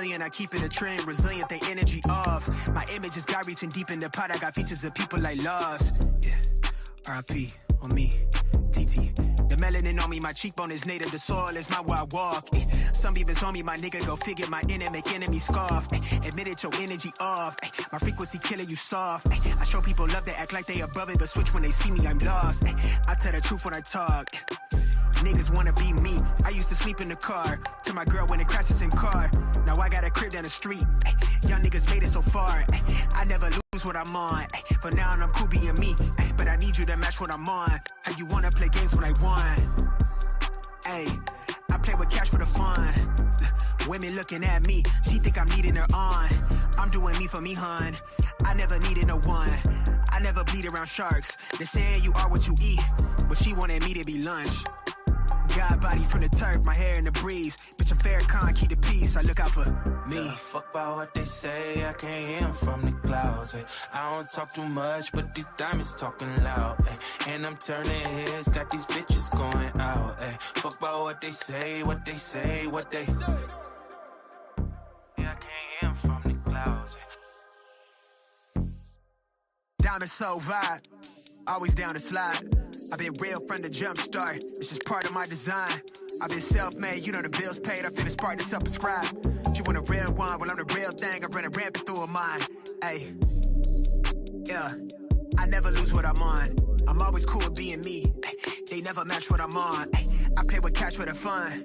million, I keep it a trend. Resilient, they energy off. My image is God reaching deep in the pot. I got features of people like lost. Yeah, R.I.P. on me, TT. The melanin on me, my cheekbone is native. The soil is my where I walk. Some even on me, my nigga, go figure. My make enemy scoff. Admit it, your energy off. My frequency killer, you soft. I show people love, they act like they above it, but switch when they see me, I'm lost. I tell the truth when I talk. Niggas wanna be me. I used to sleep in the car till my girl when it crashes in car. Now I got a crib down the street. Young niggas made it so far. I never lose what I'm on. For now I'm cool being me, but I need you to match what I'm on. How you wanna play games when I won? Ay, I play with cash for the fun. Women looking at me, she think I'm needing her on. I'm doing me for me, hun. I never needed no one. I never bleed around sharks. They're saying you are what you eat, but she wanted me to be lunch. God body from the turf, my hair in the breeze. Bitch, I'm Farrakhan, keep the peace. I look out for me. Yeah, fuck about what they say, I can't hear 'em from the clouds. Ay. I don't talk too much, but these diamonds talking loud. Ay. And I'm turning heads, got these bitches going out. Ay. Fuck about what they say, what they say, what they say. Yeah, I can't hear 'em from the clouds. Ay. Diamond so vibe, always down to slide. I've been real from the jump start, it's just part of my design. I've been self-made, you know the bills paid, I finished part to subscribe. You want a real one, well I'm the real thing, I'm running rampant through a mind. Ay, yeah, I never lose what I'm on. I'm always cool with being me, they never match what I'm on. I play with cash for the fun.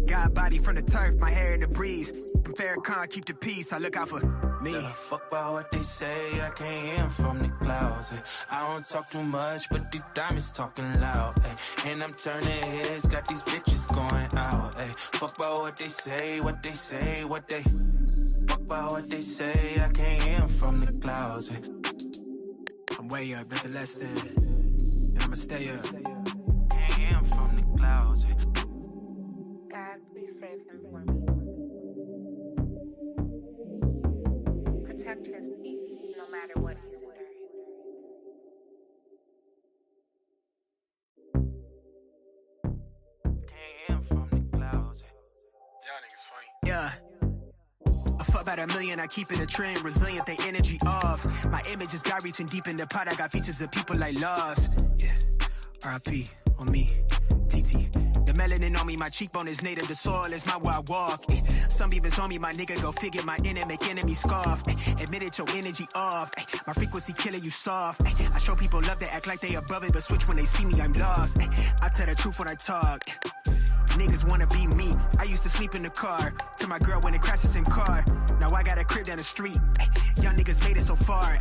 God body from the turf, my hair in the breeze. From Farrakhan, keep the peace, I look out for me. Yeah, fuck about what they say, I can't hear 'em from the clouds. Ay. I don't talk too much, but these diamonds talking loud. Ay. And I'm turning heads, got these bitches going out. Ay. Fuck about what they say, what they say, what they. Fuck about what they say, I can't hear 'em from the clouds. Ay. I'm way up, nothing less than, and I'ma stay up. Can't hear 'em from the clouds. Ay. God, please save him for me. Protect his peace, no matter what he's enduring. Can't hear 'em from the clouds. Ay. Y'all niggas funny. Yeah. I fuck about a million, I keep it a trend. Resilient, they energy off. My image is God reaching deep in the pot. I got features of people like lost. Yeah, R.I.P. on me, TT. The melanin on me, my cheekbone is native. The soil is my where I walk. Some even on me, my nigga, go figure. My make enemy scoff. Admit it, your energy off. My frequency killer, you soft. I show people love, they act like they above it, but switch when they see me, I'm lost. I tell the truth when I talk. Niggas wanna be me. I used to sleep in the car till my girl when it crashes in car. Now I got a crib down the street. Young niggas made it so far.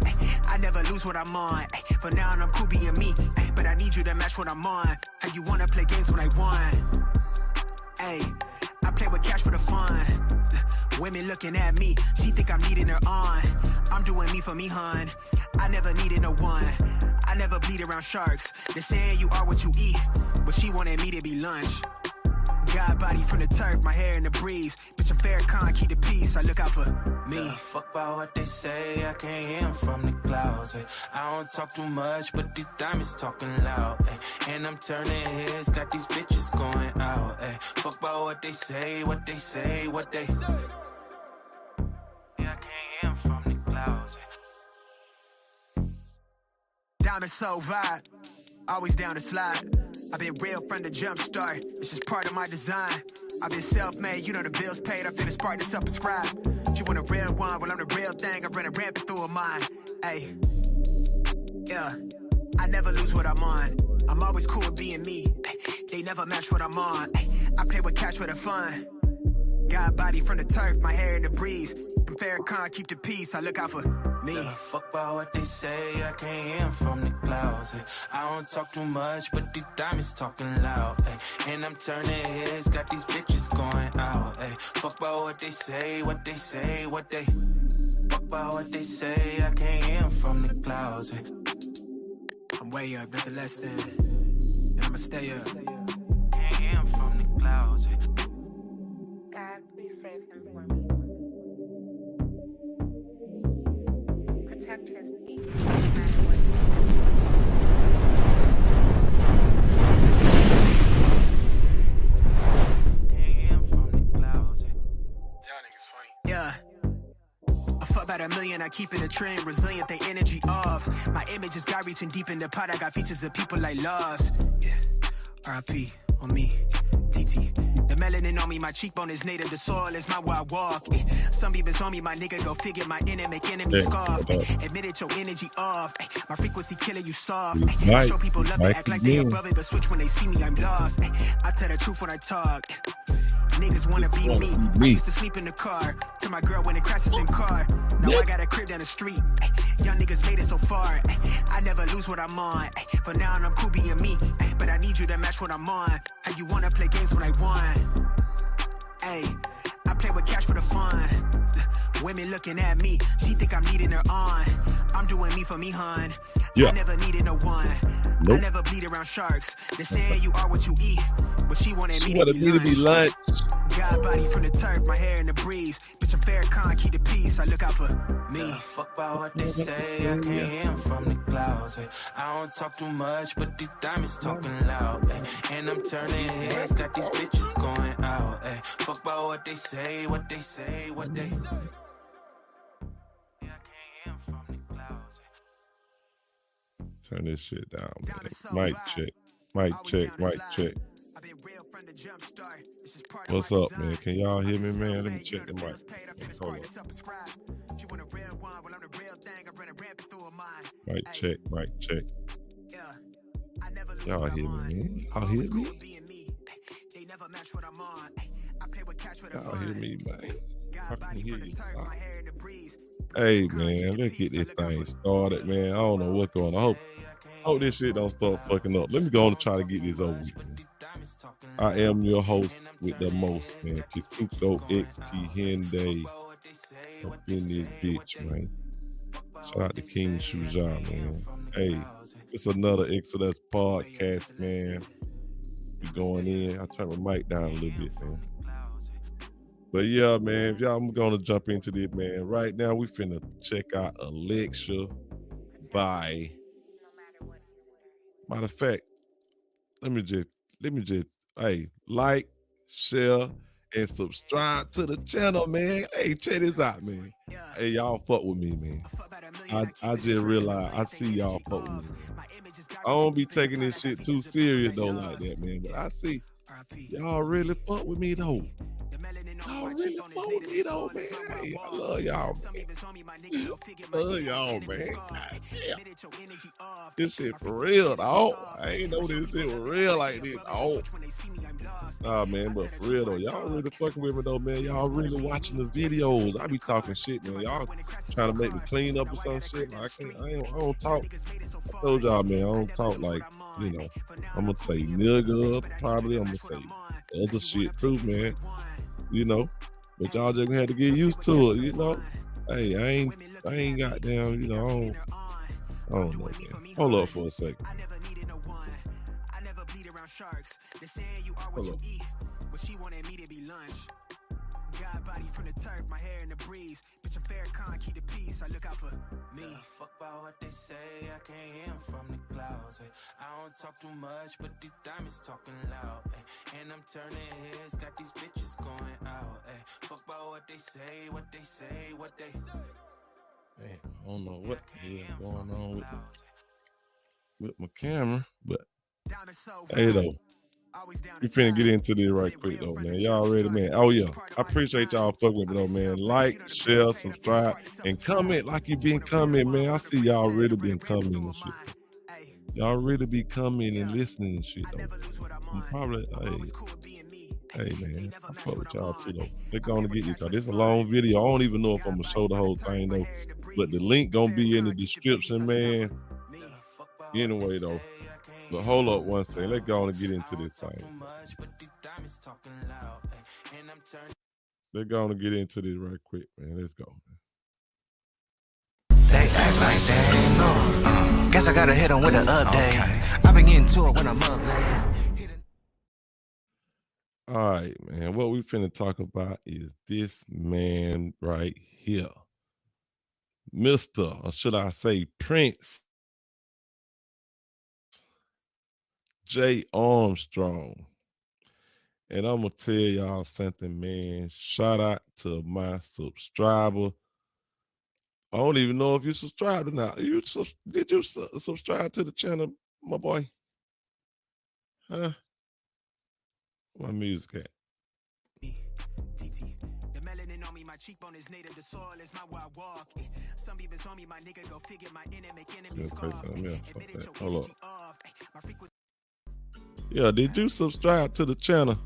I never lose what I'm on. For now I'm cool being me, but I need you to match what I'm on. How you wanna play games when I won? Ay, I play with cash for the fun. Women looking at me, she think I'm needing her on. I'm doing me for me, hun. I never needed no one. I never bleed around sharks. They're saying you are what you eat, but she wanted me to be lunch. God body from the turf, my hair in the breeze. Bitch, I'm Farrakhan, keep the peace, I look out for me. Yeah, fuck about what they say, I can't hear 'em from the clouds. Ay. I don't talk too much, but these diamonds talking loud. Ay. And I'm turning heads, got these bitches going out. Ay. Fuck about what they say, what they say, what they say. Yeah, I can't hear 'em from the clouds. Ay. Diamond so vibe, always down to slide. I've been real from the jump start, it's just part of my design. I've been self-made, you know the bills paid, I finished part to subscribe. You want a real one, well I'm the real thing, I'm running rampant through a mind. Ay, yeah, I never lose what I'm on. I'm always cool with being me, they never match what I'm on. I play with cash for the fun. God body from the turf, my hair in the breeze. From Farrakhan, keep the peace, I look out for me. Yeah, fuck about what they say, I can't hear 'em from the clouds. Ay. I don't talk too much, but these diamonds talking loud. Ay. And I'm turning heads, got these bitches going out. Ay. Fuck about what they say, what they say, what they. Fuck about what they say, I can't hear 'em from the clouds. Ay. I'm way up, nothing less than, and I'ma stay up. Can't hear 'em from the clouds. Ay. God, please save him for me. Protect his peace, no matter what he's Can't hear 'em from the clouds. Ay. Y'all niggas funny. Yeah. I fuck about 1 million, I keep it a trend, resilient, they energy off. My image is God reaching deep in the pot, I got features of people like lost. Yeah, R.I.P. on me, TT. The melanin on me, my cheekbone is native, the soil is my where I walk. Some beavers on me, my nigga, go figure my make enemies scoff. Admit it, your energy off. My frequency killing you soft. I show people love it, act like they above it, but switch when they see me, I'm lost. I tell the truth when I talk. Niggas wanna be me. I used to sleep in the car. To my girl when it crashes in car. Now I got a crib down the street. Young niggas made it so far. I never lose what I'm on. For now I'm cool being me. But I need you to match what I'm on. How you wanna play games when I won? Hey, I play with cash for the fun. Women looking at me. She think I'm needing her on. I'm doing me for me, hun. I never needed no one. I never bleed around sharks. They're saying you are what you eat. But she wanted me to be lunch. God body from the turf, my hair in the breeze. Bitch, I'm Farrakhan, keep the peace. I look out for me. Fuck about what they say, I can't hear them from the clouds. I don't talk too much, but these diamonds talking loud. And I'm turning heads, got these bitches going out. Fuck about what they say, what they say, what they say. Turn this shit down, man. Mic check. Mic check. Mic check. What's up, man? Can y'all hear me, man? Let me check the mic. Hold up. Mic check. Mic check. Y'all hear me, man? Y'all hear me? Y'all hear me, man? I can hear you. Hey, man, let's get this thing started, man. I don't know what's going on. I hope this shit don't start fucking up. Let me go on and try to get this over with, man. I am your host with the most, man. Kituko X Kihende up in this bitch, man. Shout out to King Shuja, man. Hey, it's another Exodus podcast, man. We going in. I turn my mic down a little bit, man. But yeah, man, if y'all, I'm gonna jump into this, man. Right now, we finna check out a lecture by. Matter of fact, let me just, hey, like, share, and subscribe to the channel, man. Hey, check this out, man. Hey, y'all fuck with me, man. I just realized I see y'all fuck with me, man. I don't be taking this shit too serious though like that, man. But I see y'all really fuck with me though. Y'all really fuck with me though, man. Hey, I love y'all, man. Love y'all, man. Yeah. This shit for real, dog. I ain't know this shit was real like this, dog. Nah, man, but for real though, y'all really fucking with me though, man. Y'all really watching the videos. I be talking shit, man. Y'all trying to make me clean up or some shit. Like, I don't talk. I told y'all, man, I don't talk like, you know, I'm gonna say nigga, probably. I'm gonna say other shit too, man. You know, but y'all just had to get used to it, you know. Hey, I ain't got down, you know, I don't know, man. Hold up for a second. Hold up. God body from the turf, my hair in the breeze. Bitch, I'm Farrakhan, keep the peace. I look out for me. Fuck about what they say, I can't hear them from the clouds. I don't talk too much, but these diamonds talking loud. And I'm turning heads, got these bitches going out. Fuck about what they say, what they say, what they say. Hey, I don't know what the hell going on with my camera, but hey though. We finna get into this right quick though, man. Y'all ready, man? Oh yeah, I appreciate y'all fucking with me though, man. Like, share, subscribe, and comment like you been coming, man. I see y'all really been coming and shit. Y'all really be coming and listening and shit though. I'm probably, hey man, I fuck with y'all too though. They're gonna get this, y'all. This is a long video. I don't even know if I'm gonna show the whole thing though, but the link gonna be in the description, man. Anyway though. But hold up one second. Let's go on and get into this thing. Let's go on and get into this right quick, man. Let's go, man. They act like they ain't know. Guess I gotta hit them with an update. I've been getting to it when I'm up late. All right, man. What we finna talk about is this man right here. Mr., or should I say Prince J. Armstrong. And I'm gonna tell y'all something, man. Shout out to my subscriber. I don't even know if you subscribed or not. Did you subscribe to the channel, my boy? Huh? My music at? The melanin on me, my cheekbone is native. The soil is my where I walk. Some people told me my nigga go figure my enemy enemies scarf. Hold up. Yeah, did you subscribe to the channel?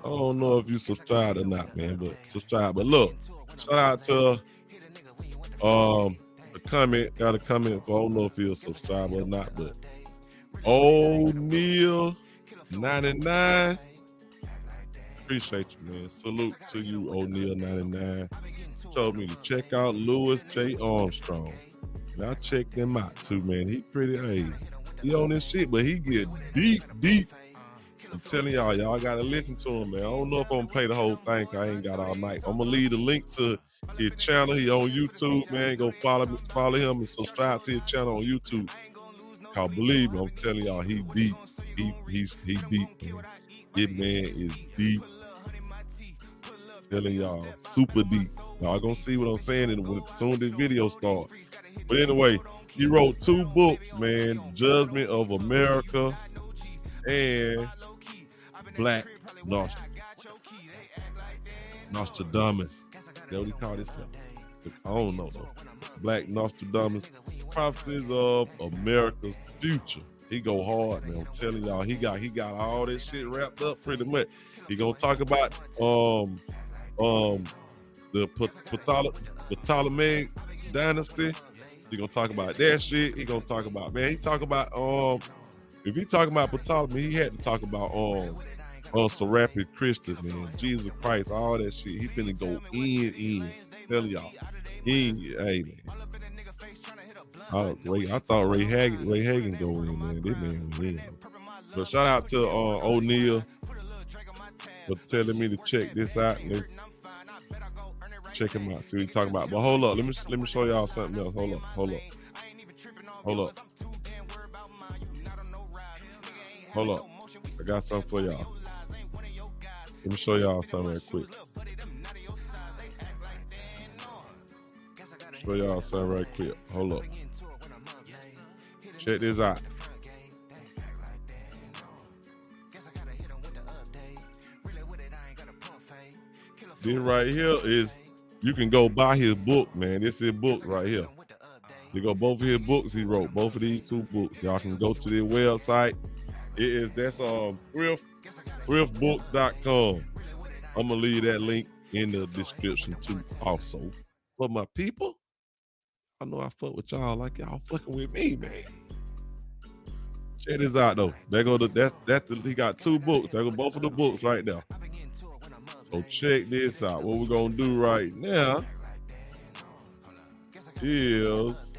I don't know if you subscribed or not, man, but subscribe. But look, shout out to the comment, got a comment. I don't know if you're a subscriber or not, but O'Neal 99. Appreciate you, man. Salute to you, O'Neal 99. Told me to check out Louis J. Armstrong. And I checked him out too, man. He pretty, he on this shit, but he get deep. I'm telling y'all gotta listen to him, man. I don't know if I'm gonna play the whole thing, 'cause I ain't got all night. I'm gonna leave the link to his channel. He on YouTube, man. Go follow him and subscribe to his channel on YouTube. Cause believe me, I'm telling y'all, he deep. He's deep, man. This man is deep. Telling y'all, super deep. Y'all gonna see what I'm saying as soon as this video starts. But anyway, he wrote 2 books, man. Judgment of America and Black Nostradamus. That's what he called himself. I don't know though. Black Nostradamus, prophecies of America's future. He go hard, man. I'm telling y'all, he got all this shit wrapped up pretty much. He gonna talk about the Ptolemaic dynasty. He gonna talk about that shit. He gonna talk about, man. He talk about if he talking about Ptolemy, he had to talk about Serapis Christi, man, Jesus Christ, all that shit. He finna go in. Tell y'all, hey man. I thought Ray Hagen go in, man. This man was in. But shout out to O'Neal for telling me to check this out. Let's check him out. See what he's talking about. But hold up, let me show y'all something else. Hold up. I got something for y'all. Let me show y'all something real quick. Hold up. Check this out. This right here is, you can go buy his book, man. This is his book right here. You go both of his books he wrote, both of these 2 books. Y'all can go to their website. That's thriftbooks.com. I'm gonna leave that link in the description too. Also, for my people, I know I fuck with y'all like y'all fucking with me, man. Check this out though. He got 2 books. There go both of the books right there. So check this out. What we're gonna do right now is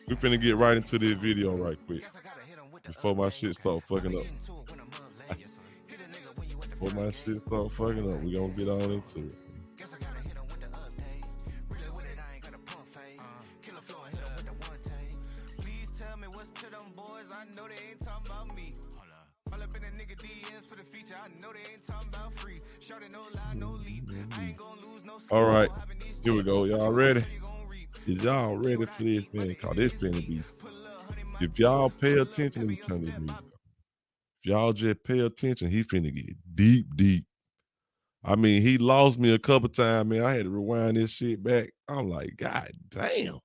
we finna get right into this video right quick before my shit start fucking up. We gonna get on into it. All right, here we go. Y'all ready? Is y'all ready for this, man? Cause this finna be. If y'all pay attention, let me turn this music off. If y'all just pay attention, he finna get deep. I mean, he lost me a couple times, man. I had to rewind this shit back. I'm like, God damn.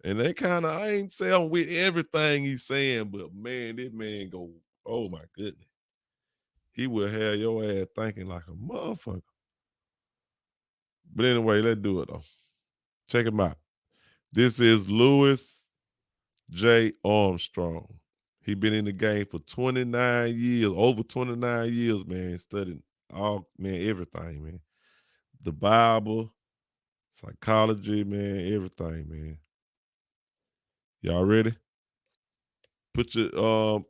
And I ain't saying with everything he's saying, but man, this man go, oh my goodness. He will have your ass thinking like a motherfucker. But anyway, let's do it though. Check him out. This is Louis J. Armstrong. He been in the game for 29 years, over 29 years, man, studying everything, man. The Bible, psychology, man, everything, man. Y'all ready? Put your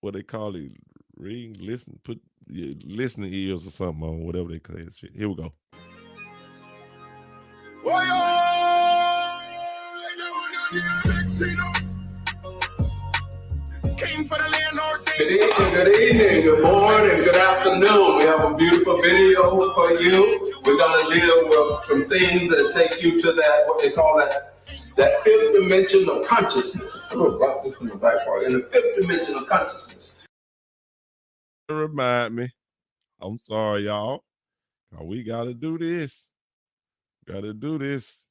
what they call it, reading, listen, put your listening ears or something on, whatever they call that shit. Here we go. evening, good morning, good afternoon. We have a beautiful video for you. We're gonna deal with some things that take you to that, what they call that fifth dimension of consciousness. I'm gonna write this in the back part. In the fifth dimension of consciousness. Remind me. I'm sorry, y'all. We gotta do this. Gotta do this.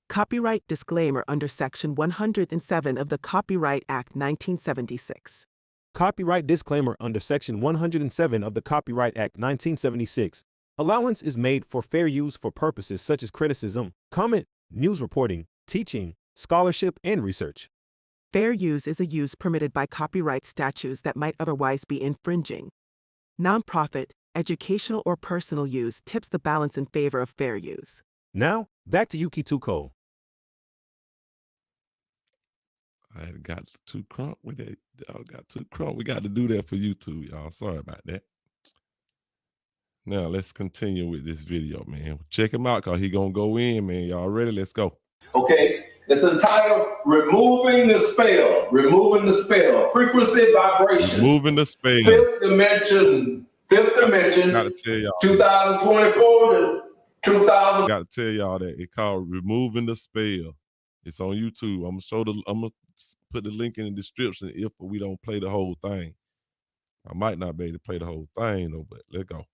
Copyright disclaimer under Section 107 of the Copyright Act 1976. Copyright disclaimer under Section 107 of the Copyright Act 1976. Allowance is made for fair use for purposes such as criticism, comment, news reporting, teaching, scholarship, and research. Fair use is a use permitted by copyright statutes that might otherwise be infringing. Nonprofit, educational, or personal use tips the balance in favor of fair use. Now, back to Yuki Tuko. I had got too crunk with it. Y'all got too crunk. We got to do that for YouTube, y'all. Sorry about that. Now, let's continue with this video, man. Check him out, because he going to go in, man. Y'all ready? Let's go. Okay, it's entitled Removing the Spell. Removing the Spell. Frequency, vibration. Removing the spell. Fifth dimension. Gotta tell y'all. 2024 to 2000. Gotta tell y'all that it's called Removing the Spell. It's on YouTube. I'm gonna put the link in the description if we don't play the whole thing. I might not be able to play the whole thing though, but let's go.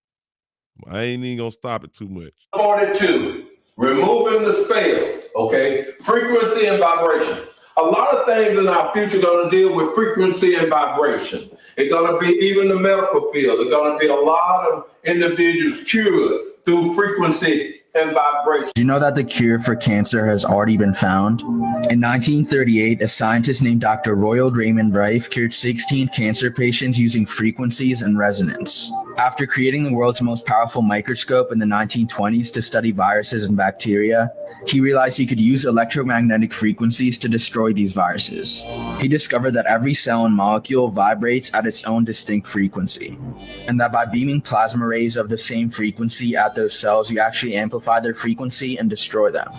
I ain't even gonna stop it too much. 42. Removing the spells. Okay, frequency and vibration. A lot of things in our future are going to deal with frequency and vibration. It's going to be even the medical field. There's going to be a lot of individuals cured through frequency and vibration. Do you know that the cure for cancer has already been found? In 1938, a scientist named Dr. Royald Raymond Rife cured 16 cancer patients using frequencies and resonance. After creating the world's most powerful microscope in the 1920s to study viruses and bacteria, he realized he could use electromagnetic frequencies to destroy these viruses. He discovered that every cell and molecule vibrates at its own distinct frequency, and that by beaming plasma rays of the same frequency at those cells, you actually amplify their frequency and destroy them.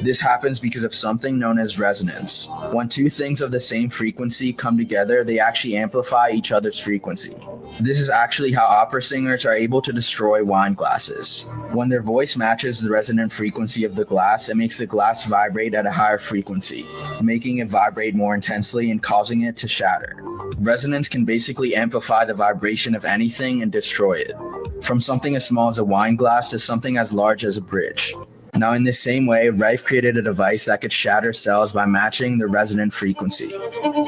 This happens because of something known as resonance. When two things of the same frequency come together, they actually amplify each other's frequency. This is actually how opera singers are able to destroy wine glasses. When their voice matches the resonant frequency of the glass, it makes the glass vibrate at a higher frequency, making it vibrate more intensely and causing it to shatter. Resonance can basically amplify the vibration of anything and destroy it, from something as small as a wine glass to something as large as a bridge. Now, in the same way, Rife created a device that could shatter cells by matching the resonant frequency.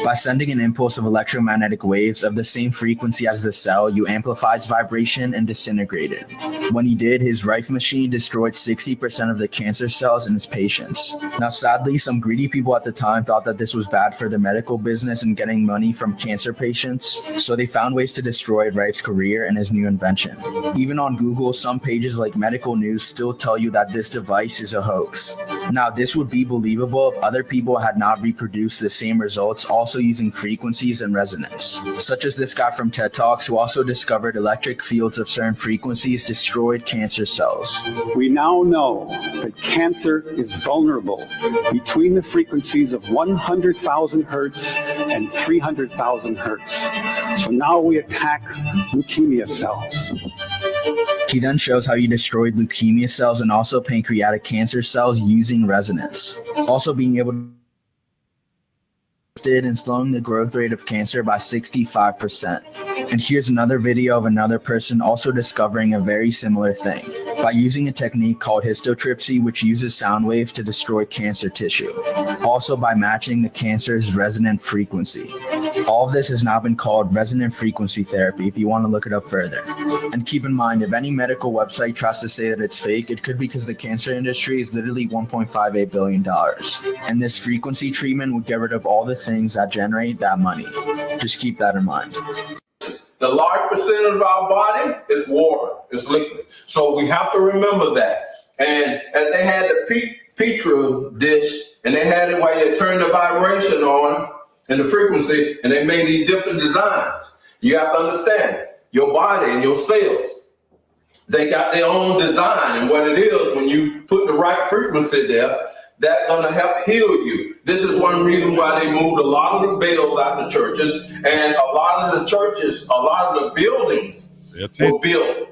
By sending an impulse of electromagnetic waves of the same frequency as the cell, you amplify its vibration and disintegrate it. When he did, his Rife machine destroyed 60% of the cancer cells in his patients. Now, sadly, some greedy people at the time thought that this was bad for the medical business and getting money from cancer patients, so they found ways to destroy Rife's career and his new invention. Even on Google, some pages like Medical News still tell you that this device is a hoax. Now, this would be believable if other people had not reproduced the same results also using frequencies and resonance, such as this guy from TED Talks who also discovered electric fields of certain frequencies destroyed cancer cells. We now know that cancer is vulnerable between the frequencies of 100,000 hertz and 300,000 hertz. So now we attack leukemia cells. He then shows how he destroyed leukemia cells and also pancreatic cancer cells using resonance, also being able to and slowing the growth rate of cancer by 65%. And here's another video of another person also discovering a very similar thing by using a technique called histotripsy, which uses sound waves to destroy cancer tissue, also by matching the cancer's resonant frequency. All of this has now been called resonant frequency therapy if you want to look it up further. And keep in mind, if any medical website tries to say that it's fake, it could be because the cancer industry is literally $1.58 billion. And this frequency treatment would get rid of all the things that generate that money. Just keep that in mind. The large percentage of our body is water, it's liquid. So we have to remember that. And as they had the Petri dish, and they had it while you turn the vibration on and the frequency, and they made these different designs. You have to understand, your body and your cells, they got their own design, and what it is, when you put the right frequency there, that's going to help heal you. This is one reason why they moved a lot of the bells out of the churches, and a lot of the churches, a lot of the buildings were built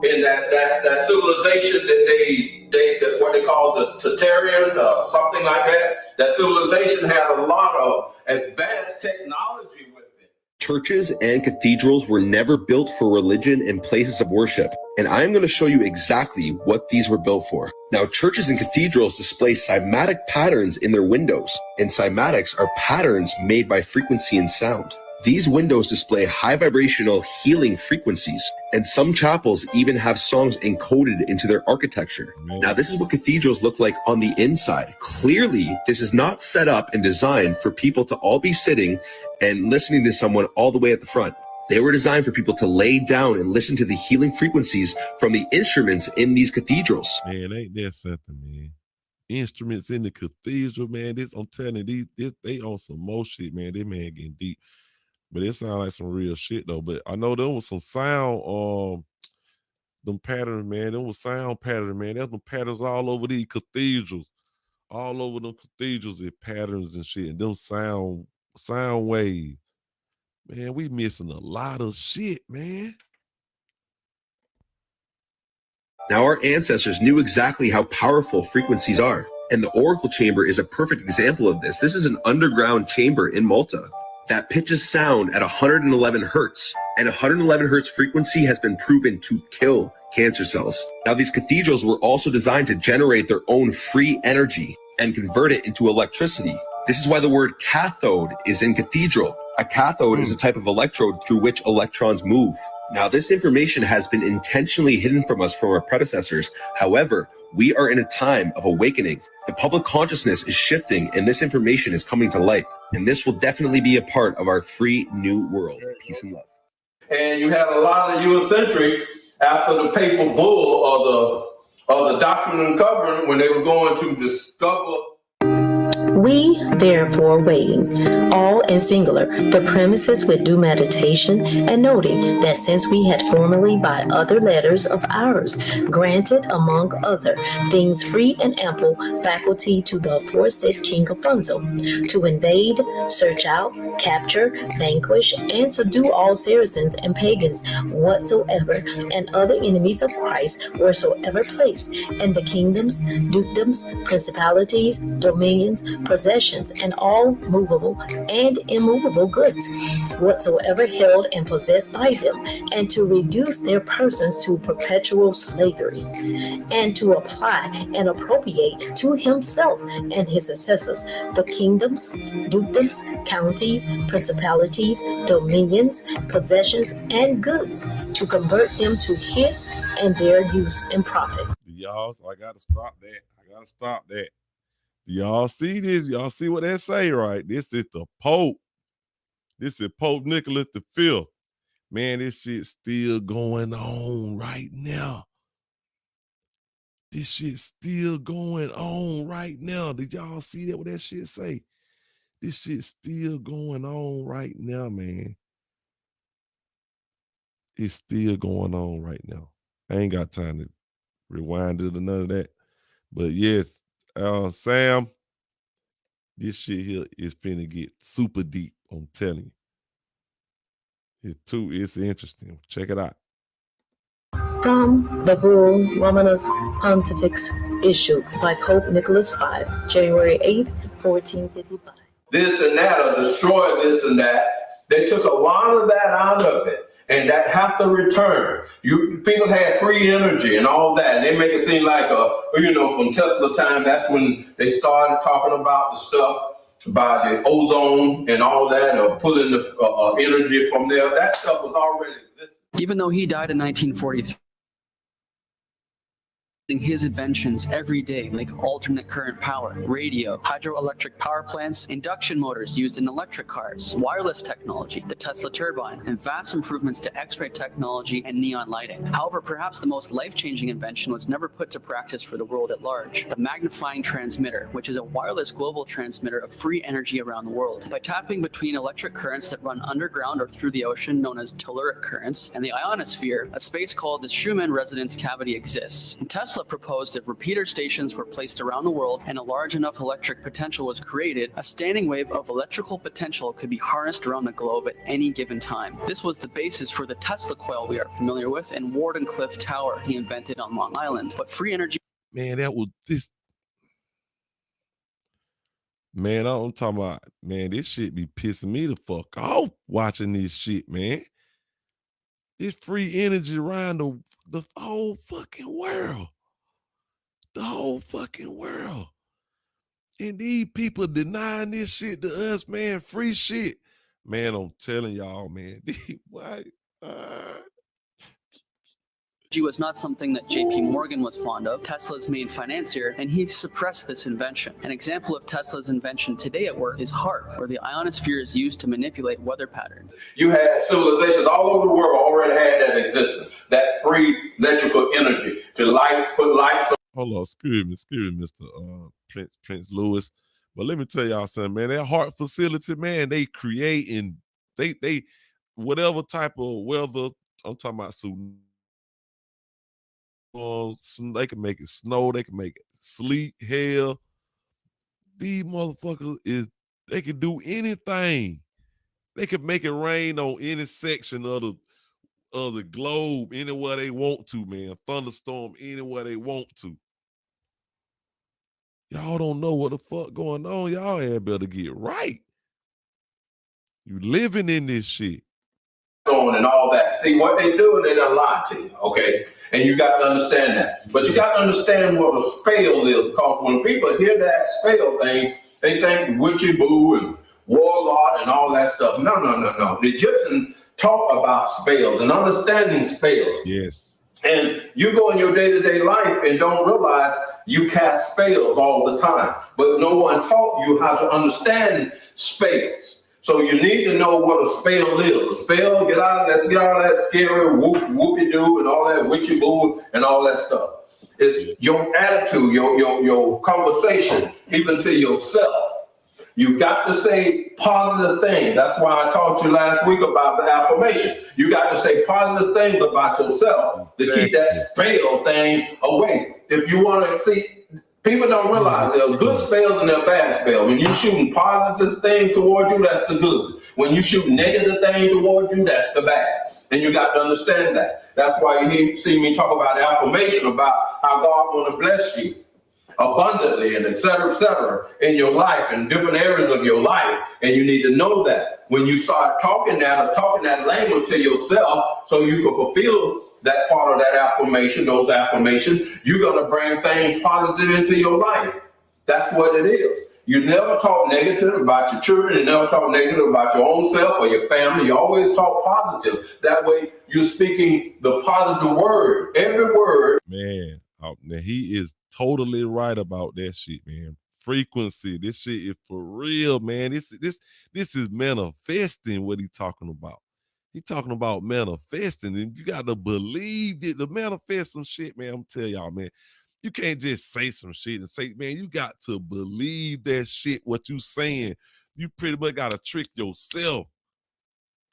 in that civilization that what they call the Tartarian, something like that. That civilization had a lot of advanced technology with it. Churches and cathedrals were never built for religion and places of worship, and I'm going to show you exactly what these were built for. Now, churches and cathedrals display cymatic patterns in their windows, and cymatics are patterns made by frequency and sound. These windows display high vibrational healing frequencies, and some chapels even have songs encoded into their architecture. Now, this is what cathedrals look like on the inside. Clearly, this is not set up and designed for people to all be sitting and listening to someone all the way at the front. They were designed for people to lay down and listen to the healing frequencies from the instruments in these cathedrals. Man, ain't that something, man? Instruments in the cathedral, man. I'm telling you, they on some more shit, man. This man getting deep. But it sounds like some real shit though. But I know there was some sound, them patterns, man. There was sound patterns, man. There's some patterns all over these cathedrals, all over them cathedrals and patterns and shit. And them sound waves, man. We missing a lot of shit, man. Now, our ancestors knew exactly how powerful frequencies are, and the oracle chamber is a perfect example of this. This is an underground chamber in Malta that pitches sound at 111 hertz, and 111 hertz frequency has been proven to kill cancer cells. Now, these cathedrals were also designed to generate their own free energy and convert it into electricity. This is why the word cathode is in cathedral. A cathode is a type of electrode through which electrons move. Now, this information has been intentionally hidden from us from our predecessors. However, we are in a time of awakening. The public consciousness is shifting, and this information is coming to light. And this will definitely be a part of our free new world. Peace and love. And you had a lot of Eurocentric after the papal bull of the Doctrine and Covenant when they were going to discover. We, therefore, waiting, all in singular, the premises with due meditation, and noting that since we had formerly by other letters of ours granted, among other things, free and ample faculty to the aforesaid King Alfonso, to invade, search out, capture, vanquish, and subdue all Saracens and pagans whatsoever, and other enemies of Christ wheresoever placed, and the kingdoms, dukedoms, principalities, dominions, possessions, and all movable and immovable goods whatsoever held and possessed by them, and to reduce their persons to perpetual slavery, and to apply and appropriate to himself and his successors the kingdoms, dukedoms, counties, principalities, dominions, possessions, and goods, to convert them to his and their use and profit. Y'all, so I gotta stop that. Y'all see this? Y'all see what they say, right? This is the Pope. This is Pope Nicholas V. Man, this shit's still going on right now. This shit's still going on right now. Did y'all see that? What that shit say? This shit's still going on right now, man. It's still going on right now. I ain't got time to rewind it or none of that. But yes, Sam, this shit here is finna get super deep. I'm telling you. It's interesting. Check it out. From the Bull Romanus Pontifex issued by Pope Nicholas V, January 8, 1455. This and that, or destroy this and that. They took a lot of that out of it. And that have to return. People had free energy and all that. And they make it seem like, from Tesla time, that's when they started talking about the stuff about the ozone and all that, or pulling the energy from there. That stuff was already existing. Even though he died in 1943, his inventions every day, like alternate current power, radio, hydroelectric power plants, induction motors used in electric cars, wireless technology, the Tesla turbine, and vast improvements to X-ray technology and neon lighting. However, perhaps the most life-changing invention was never put to practice for the world at large: the magnifying transmitter, which is a wireless global transmitter of free energy around the world. By tapping between electric currents that run underground or through the ocean, known as telluric currents, and the ionosphere, a space called the Schumann resonance cavity exists. And Tesla Tesla proposed if repeater stations were placed around the world and a large enough electric potential was created, a standing wave of electrical potential could be harnessed around the globe at any given time. This was the basis for the Tesla coil we are familiar with and Wardenclyffe Tower he invented on Long Island. But free energy... Man, that was this. Man, I'm talking about, man, this shit be pissing me the fuck off watching this shit, man. It's free energy around the whole fucking world. The whole fucking world. And these people denying this shit to us, man, free shit. Man, I'm telling y'all, man, why? was not something that J.P. Morgan was fond of, Tesla's main financier, and he suppressed this invention. An example of Tesla's invention today at work is HAARP, where the ionosphere is used to manipulate weather patterns. You had civilizations all over the world already had that existence, that free electrical energy to put lights on. Hold on, excuse me, Mr. Prince Lewis. But let me tell y'all something, man. That HAARP facility, man, they creating, they whatever type of weather, I'm talking about they can make it snow, they can make it sleet, hail. These motherfuckers they can do anything. They can make it rain on any section of the globe anywhere they want to, man. Thunderstorm anywhere they want to. Y'all don't know what the fuck going on. Y'all had better get right. You living in this shit. And all that. See, what they do, they done lie to you, okay? And you got to understand that. But you got to understand what a spell is, because when people hear that spell thing, they think witchy boo and warlord and all that stuff. No. The Egyptians talk about spells and understanding spells. Yes. And you go in your day-to-day life and don't realize you cast spells all the time. But no one taught you how to understand spells. So you need to know what a spell is. A spell, let's get out of that scary whoopie-doo and all that witchy-boo and all that stuff. It's your attitude, your conversation, even to yourself. You got to say positive things. That's why I talked to you last week about the affirmation. You got to say positive things about yourself to keep that spell thing away. If you want to see, people don't realize there are good spells and there are bad spells. When you're shooting positive things toward you, that's the good. When you shoot negative things toward you, that's the bad. And you got to understand that. That's why you see me talk about affirmation, about how God want to bless you abundantly and et cetera, in your life, in different areas of your life. And you need to know that. When you start talking that language to yourself so you can fulfill that part of that affirmation, those affirmations, you're going to bring things positive into your life. That's what it is. You never talk negative about your children. You never talk negative about your own self or your family. You always talk positive. That way you're speaking the positive word. Every word. Man, he is totally right about that shit, man. Frequency. This shit is for real, man. This is manifesting what he talking about. He talking about manifesting, and you got to believe it to manifest some shit, man. I'm telling y'all, man. You can't just say some shit and say, man, you got to believe that shit, what you saying. You pretty much got to trick yourself.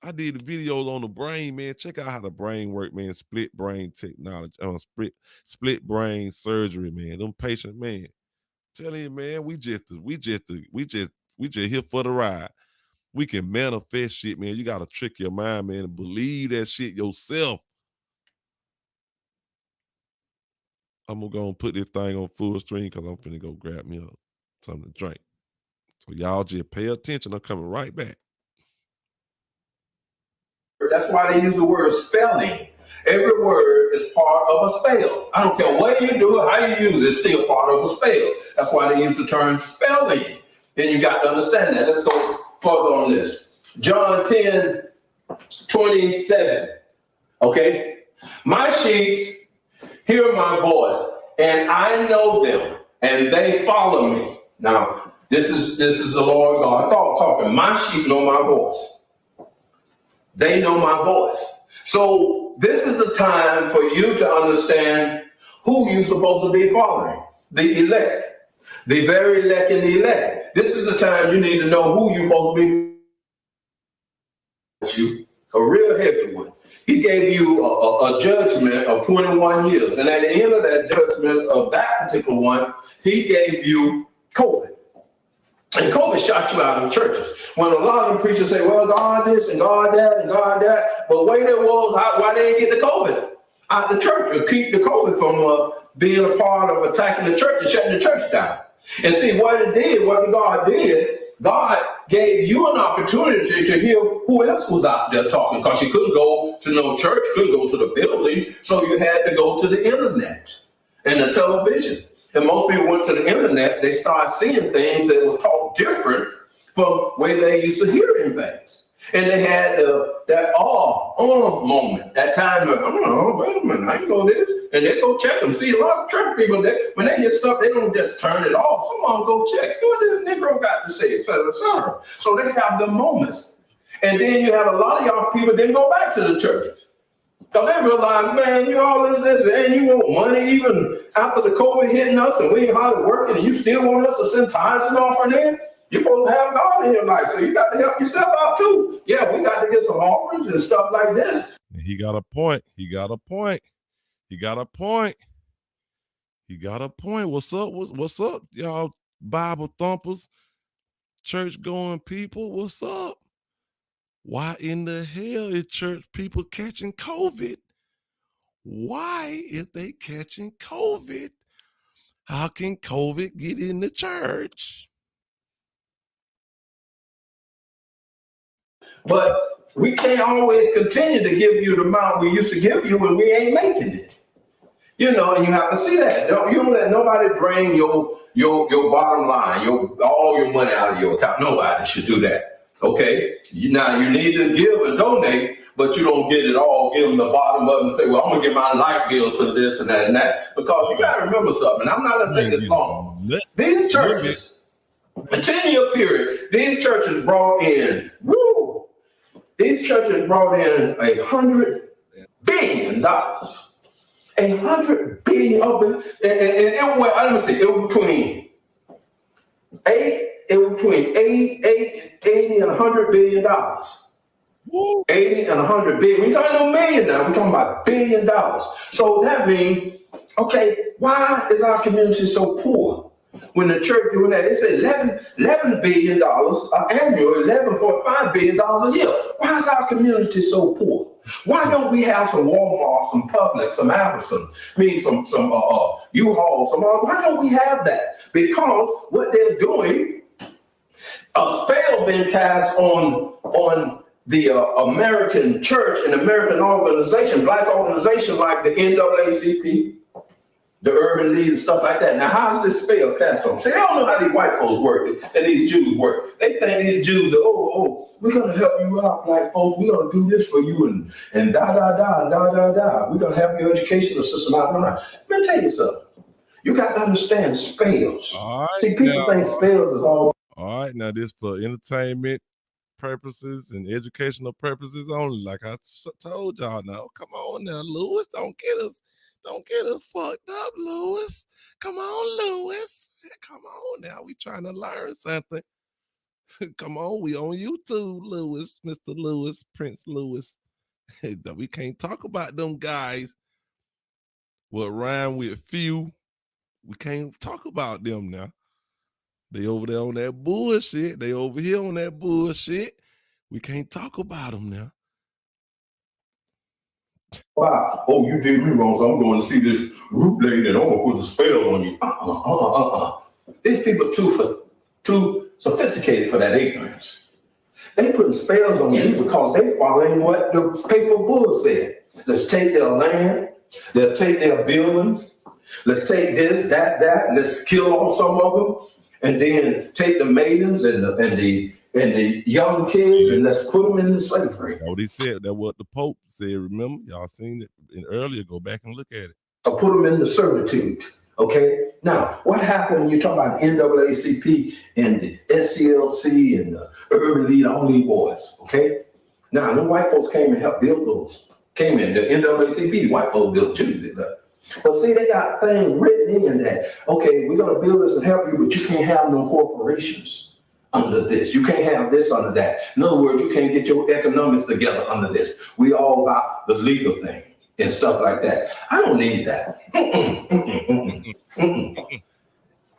I did the videos on the brain, man. Check out how the brain work, man. Split brain technology, split brain surgery, man. Them patients, man. Telling you, man, we just here for the ride. We can manifest shit, man. You got to trick your mind, man, and believe that shit yourself. I'm going to go and put this thing on full stream because I'm finna go grab me something to drink. So y'all just pay attention. I'm coming right back. That's why they use the word spelling. Every word is part of a spell. I don't care what you do, how you use it, it's still part of a spell. That's why they use the term spelling. Then you got to understand that. Let's go further on this. John 10:27. Okay? My sheep hear my voice, and I know them, and they follow me. Now, this is the Lord God talking. My sheep know my voice. They know my voice. So this is a time for you to understand who you're supposed to be following. The elect. The very elect and the elect. This is the time you need to know who you're supposed to be. A real heavy one. he gave you a judgment of 21 years. And at the end of that judgment of that particular one, he gave you COVID. And COVID shot you out of the churches. When a lot of the preachers say, well, God this and God that and God that, but wait, it was why they didn't get the COVID out the church to keep the COVID from being a part of attacking the church and shutting the church down. And see what God did, God gave you an opportunity to hear who else was out there talking, because you couldn't go to no church, couldn't go to the building, so you had to go to the internet and the television. And most people went to the internet, they started seeing things that was taught different from the way they used to hearing things. And they had that moment, that time of, oh, wait a minute, I know this. And they go check them. See, a lot of church people, when they hear stuff, they don't just turn it off. Someone go check. See what this Negro got to say, et cetera, et cetera. So they have the moments. And then you have a lot of y'all people then go back to the churches. So they realize, man, you all this, and you want money even after the COVID hitting us and we ain't hardly working and you still want us to send tithes and offering in? You're supposed to have God in your life, so you got to help yourself out too. Yeah, we got to get some offerings and stuff like this. He got a point. He got a point. He got a point. He got a point. What's up? What's up, y'all Bible thumpers, church going people? What's up? Why in the hell is church people catching COVID? Why is they catching COVID? How can COVID get in the church? But we can't always continue to give you the amount we used to give you when we ain't making it. You know, and you have to see that. You don't let nobody drain your bottom line, all your money out of your account. Nobody should do that. Okay? Now you need to give and donate, but you don't get it all, give them the bottom up and say, well, I'm going to give my light bill to this and that and that. Because you got to remember something. I'm not going to take this long. These churches, a 10-year period, these churches brought in, $100 billion. $100 billion. And let me see, it was between 80 and $100 billion. 80 and 100 billion. We're talking about million now. We're talking about $1 billion. So that means, okay, why is our community so poor? When the church doing that, they say $11 billion annual, $11.5 billion a year. Why is our community so poor? Why don't we have some Walmart, some Publix, some Amazon, some U-Haul, why don't we have that? Because what they're doing, a spell being cast on the American church and American organization, black organization like the NAACP, the Urban League and stuff like that. Now, how's this spell cast on? See, I don't know how these white folks work and these Jews work. They think these Jews are, we're going to help you out, black folks. We're going to do this for you and da. We're going to help your educational system out. Let me tell you something. You got to understand spells. Right, see, people think spells is all. All right, now this for entertainment purposes and educational purposes only. Like I told y'all now, come on now, Lewis, don't get us fucked up, Lewis. Come on, Lewis. Come on now. We trying to learn something. Come on, we on YouTube, Lewis, Mr. Lewis, Prince Lewis. We can't talk about them guys what rhyme with few. We can't talk about them now. They over there on that bullshit. They over here on that bullshit. We can't talk about them now. Wow. Oh, you did me wrong, so I'm going to see this root lady and I'm going to put a spell on you. These people too sophisticated for that ignorance. They putting spells on you because they following what the paper bull said. Let's take their land. They'll take their buildings. Let's take this, that. Let's kill off some of them. And then take the maidens and the young kids and let's put them into slavery. What he said, that's what the Pope said. Remember, y'all seen it earlier. Go back and look at it. Or put them into servitude. Okay. Now, what happened when you talk about NAACP and the SCLC and the Urban League, all these boys? Okay. Now, the white folks came and helped build those. Came in the NAACP. White folks built Jews. But see, they got things written in that, okay, we're going to build this and help you, but you can't have no corporations under this. You can't have this under that. In other words, you can't get your economics together under this. We all about the legal thing and stuff like that. I don't need that.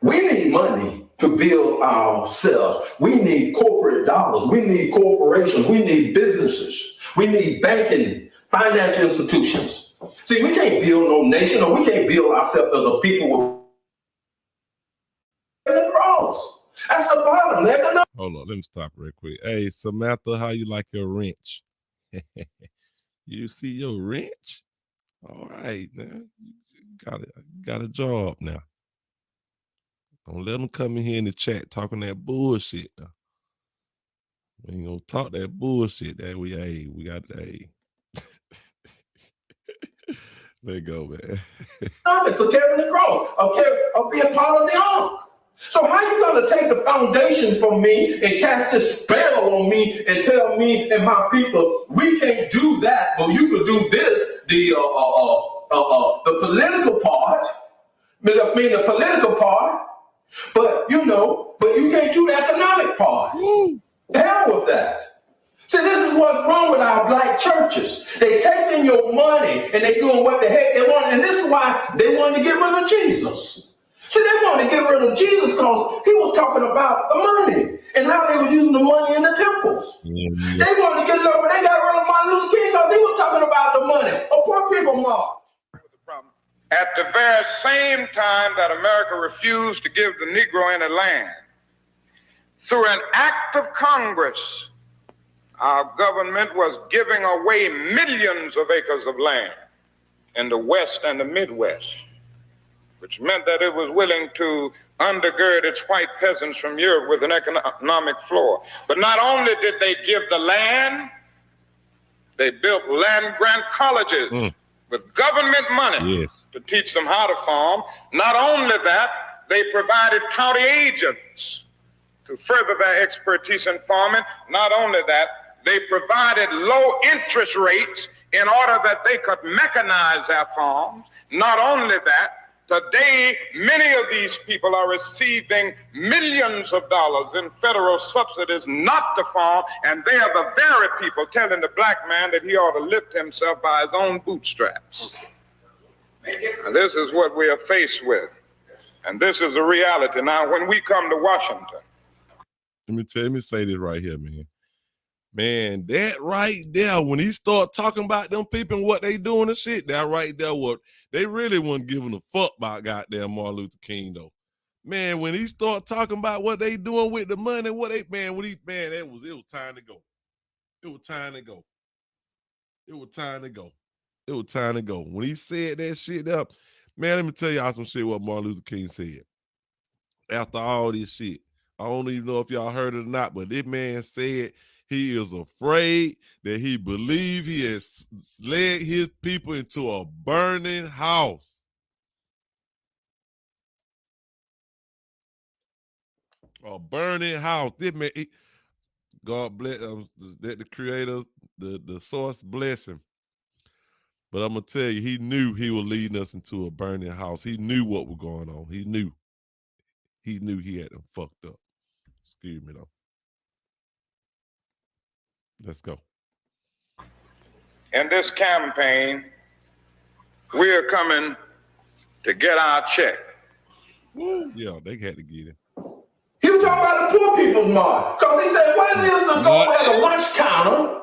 We need money to build ourselves. We need corporate dollars. We need corporations. We need businesses. We need banking, financial institutions. See, we can't build no nation, or we can't build ourselves as a people with the cross. That's the bottom. Hold on, let me stop real quick. Hey, Samantha, how you like your wrench? You see your wrench? All right, man. You got a job now. Don't let them come in here in the chat talking that bullshit now. We ain't gonna talk that bullshit that we got Let go, man. So carrying the cross, of being part of the ark. So how you gonna take the foundation from me and cast this spell on me and tell me and my people we can't do that, but you could do this? The political part, the political part, but you can't do the economic part. The hell with that. See, this is what's wrong with our black churches. They taking your money and they doing what the heck they want, and this is why they wanted to get rid of Jesus. See, they wanted to get rid of Jesus because he was talking about the money and how they were using the money in the temples. Mm-hmm. They wanted to get rid of it. They got rid of Martin Luther King because he was talking about the money. A poor people march. At the very same time that America refused to give the Negro any land, through an act of Congress, our government was giving away millions of acres of land in the West and the Midwest, which meant that it was willing to undergird its white peasants from Europe with an economic floor. But not only did they give the land, they built land-grant colleges with government money to teach them how to farm. Not only that, they provided county agents to further their expertise in farming. Not only that, they provided low interest rates in order that they could mechanize their farms. Not only that, today, many of these people are receiving millions of dollars in federal subsidies not to farm, and they are the very people telling the black man that he ought to lift himself by his own bootstraps. And this is what we are faced with, and this is the reality. Now, when we come to Washington, let me say this right here, man. Man, that right there, when he start talking about them people and what they doing and shit, that right there, what they really wasn't giving a fuck about goddamn Martin Luther King, though. Man, when he start talking about what they doing with the money, it was time to go. It was time to go. It was time to go. It was time to go. When he said that shit up, man, let me tell y'all some shit what Martin Luther King said. After all this shit, I don't even know if y'all heard it or not, but this man said he is afraid that he believes he has led his people into a burning house. A burning house. This man, God bless the creator, the source bless him. But I'm going to tell you, he knew he was leading us into a burning house. He knew what was going on. He knew he had them fucked up. Excuse me, though. Let's go. In this campaign, we are coming to get our check. Woo. Yeah, they had to get it. He was talking about the poor people's march. Because he said, what it is to go at a lunch counter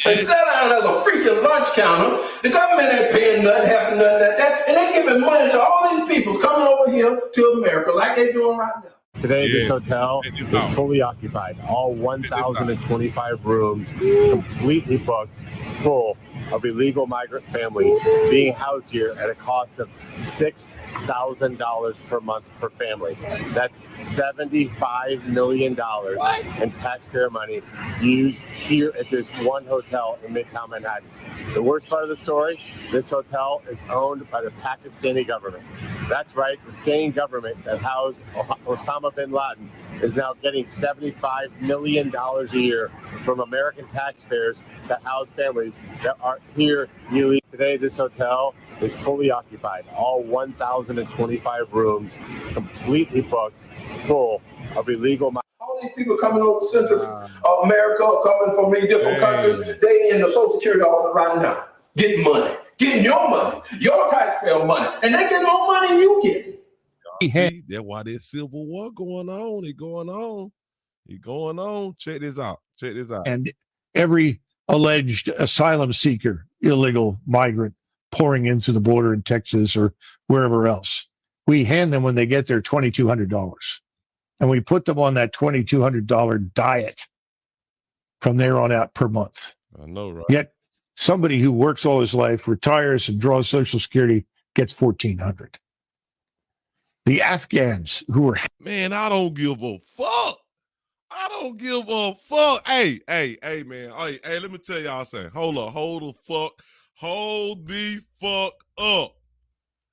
and sit down at a freaking lunch counter. The government ain't paying nothing, having nothing like that. And they giving money to all these people coming over here to America like they're doing right now. Today, this hotel is fully occupied. All 1,025 rooms completely booked, full of illegal migrant families being housed here at a cost of $6,000 per month per family. That's $75 million in taxpayer money used here at this one hotel in Midtown Manhattan. The worst part of the story, this hotel is owned by the Pakistani government. That's right, the same government that housed Osama bin Laden is now getting $75 million a year from American taxpayers that house families that are here illegally. Today, this hotel is fully occupied. All 1,025 rooms completely booked, full of illegal migrants. All all these people coming over Central America, coming from many different countries, they in the Social Security office right now, getting money, getting your money, your taxpayer money, and they get more money than you get. That's why this civil war going on. It's going on. It's going on. Check this out. Check this out. And every alleged asylum seeker, illegal migrant pouring into the border in Texas or wherever else, we hand them when they get there $2,200. And we put them on that $2,200 diet from there on out per month. I know, right? Yet somebody who works all his life, retires and draws Social Security gets $1,400. The Afghans who are... Man, I don't give a fuck. I don't give a fuck. Hey, man. Hey, let me tell y'all something. Hold the fuck up.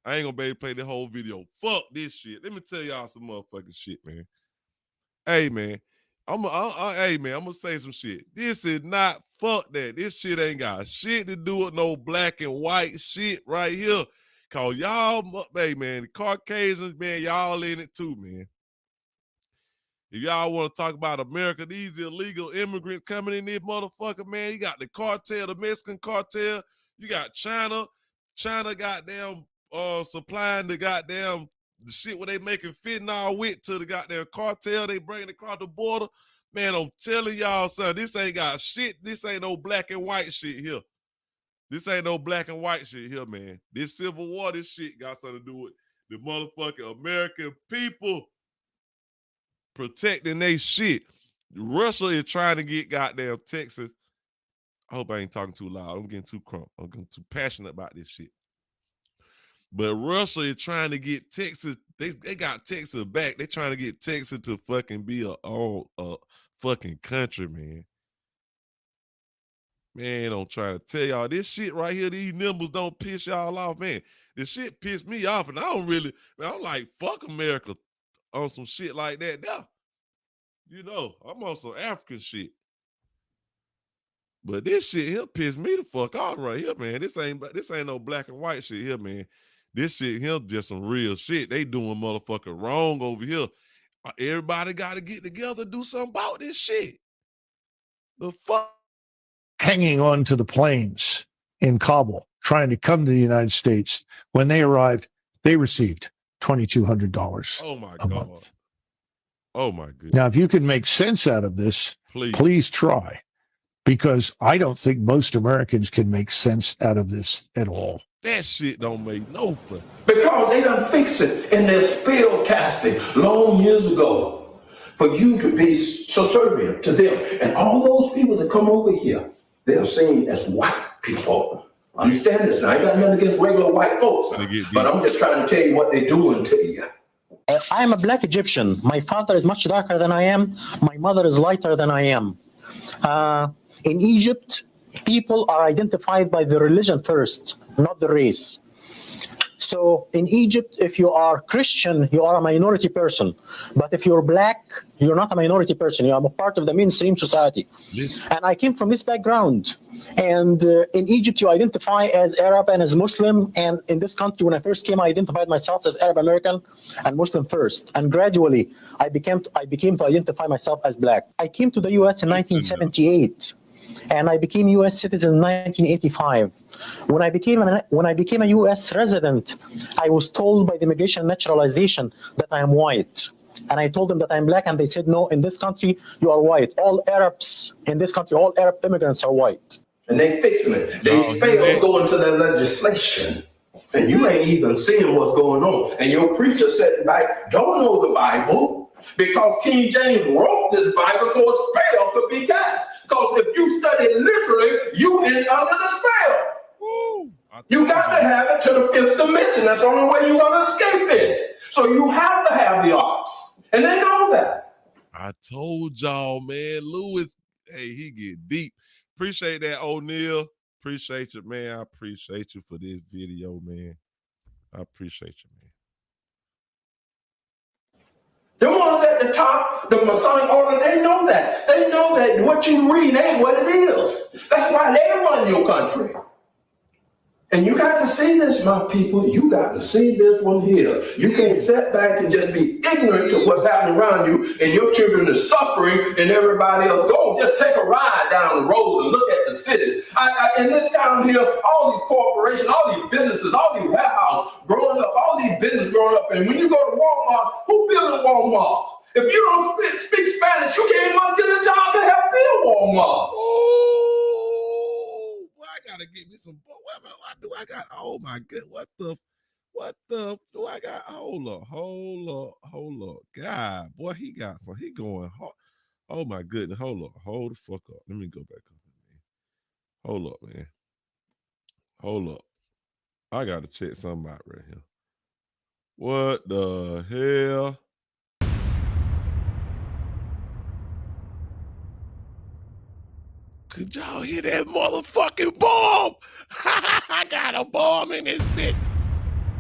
I ain't gonna be able to play the whole video. Fuck this shit. Let me tell y'all some motherfucking shit, man. Hey, man. I'm gonna say some shit. This is not, fuck that. This shit ain't got shit to do with no black and white shit right here. Cause y'all, hey, man, the Caucasians, man, y'all in it too, man. If y'all want to talk about America, these illegal immigrants coming in this motherfucker, man, you got the cartel, the Mexican cartel. You got China goddamn supplying the goddamn the shit where they making fentanyl with to the goddamn cartel. They bring it across the border. Man, I'm telling y'all, son, this ain't got shit. This ain't no black and white shit here. This ain't no black and white shit here, man. This civil war, this shit got something to do with the motherfucking American people protecting their shit. Russia is trying to get goddamn Texas. I hope I ain't talking too loud. I'm getting too crunk. I'm getting too passionate about this shit. But Russia is trying to get Texas. They got Texas back. They trying to get Texas to fucking be a fucking country, man. Man, I'm trying to tell y'all this shit right here. These numbers don't piss y'all off, man. This shit pissed me off, and I don't really. Man, I'm like, fuck America on some shit like that now. You know, I'm on some African shit. But this shit here pissed me the fuck off right here, man. This ain't no black and white shit here, man. This shit here just some real shit. They doing motherfucker wrong over here. Everybody got to get together and do something about this shit. The fuck? Hanging on to the planes in Kabul, trying to come to the United States. When they arrived, they received $2,200 oh my a God. month. Oh my goodness. Now, if you can make sense out of this, please try. Because I don't think most Americans can make sense out of this at all. That shit don't make no fuck. Because they done fixed it in their spell casting long years ago for you to be subservient to them. And all those people that come over here, they're seen as white people. Understand this? Now, I ain't got nothing against regular white folks, but I'm just trying to tell you what they're doing to you. I am a black Egyptian. My father is much darker than I am. My mother is lighter than I am. In Egypt, people are identified by the religion first, not the race. So in Egypt, if you are Christian, you are a minority person. But if you're black, you're not a minority person. You are a part of the mainstream society. Yes. And I came from this background. And in Egypt, you identify as Arab and as Muslim. And in this country, when I first came, I identified myself as Arab American and Muslim first. And gradually, I became to identify myself as black. I came to the U.S. in 1978. And I became U.S. citizen in 1985. When I became a U.S. resident, I was told by the Immigration and Naturalization that I am white. And I told them that I'm black, and they said, no, in this country, you are white. All Arabs in this country, all Arab immigrants are white. And they fixing it. They failed to go into the legislation. And you ain't even seeing what's going on. And your preacher sitting back don't know the Bible. Because King James wrote this Bible so a spell could be cast. Because if you study it literally, you in under the spell. Woo. You got to have it to the fifth dimension. That's the only way you're going to escape it. So you have to have the arts. And they know that. I told y'all, man. Lewis, hey, he get deep. Appreciate that, O'Neal. Appreciate you, man. I appreciate you for this video, man. I appreciate you, man. The ones at the top, the Masonic order, they know that. They know that what you read ain't what it is. That's why they run your country. And you got to see this, my people. You got to see this one here. You can't sit back and just be ignorant to what's happening around you, and your children are suffering, and everybody else. Go, just take a ride down the road and look at the cities. In this town here, all these corporations, all these businesses, all these warehouses growing up, all these businesses growing up. And when you go to Walmart, who building Walmart? If you don't speak Spanish, you can't even get a job to help build Walmart. Oh, boy, I gotta get me some. What do I got? Oh my God, what the do I got? Hold up. God, boy, he got some. He going hard. Oh my goodness, hold the fuck up. Let me go back up, man. Hold up, man. Hold up. I gotta check something out right here. What the hell? Could y'all hear that motherfucking bomb? I got a bomb in this bitch.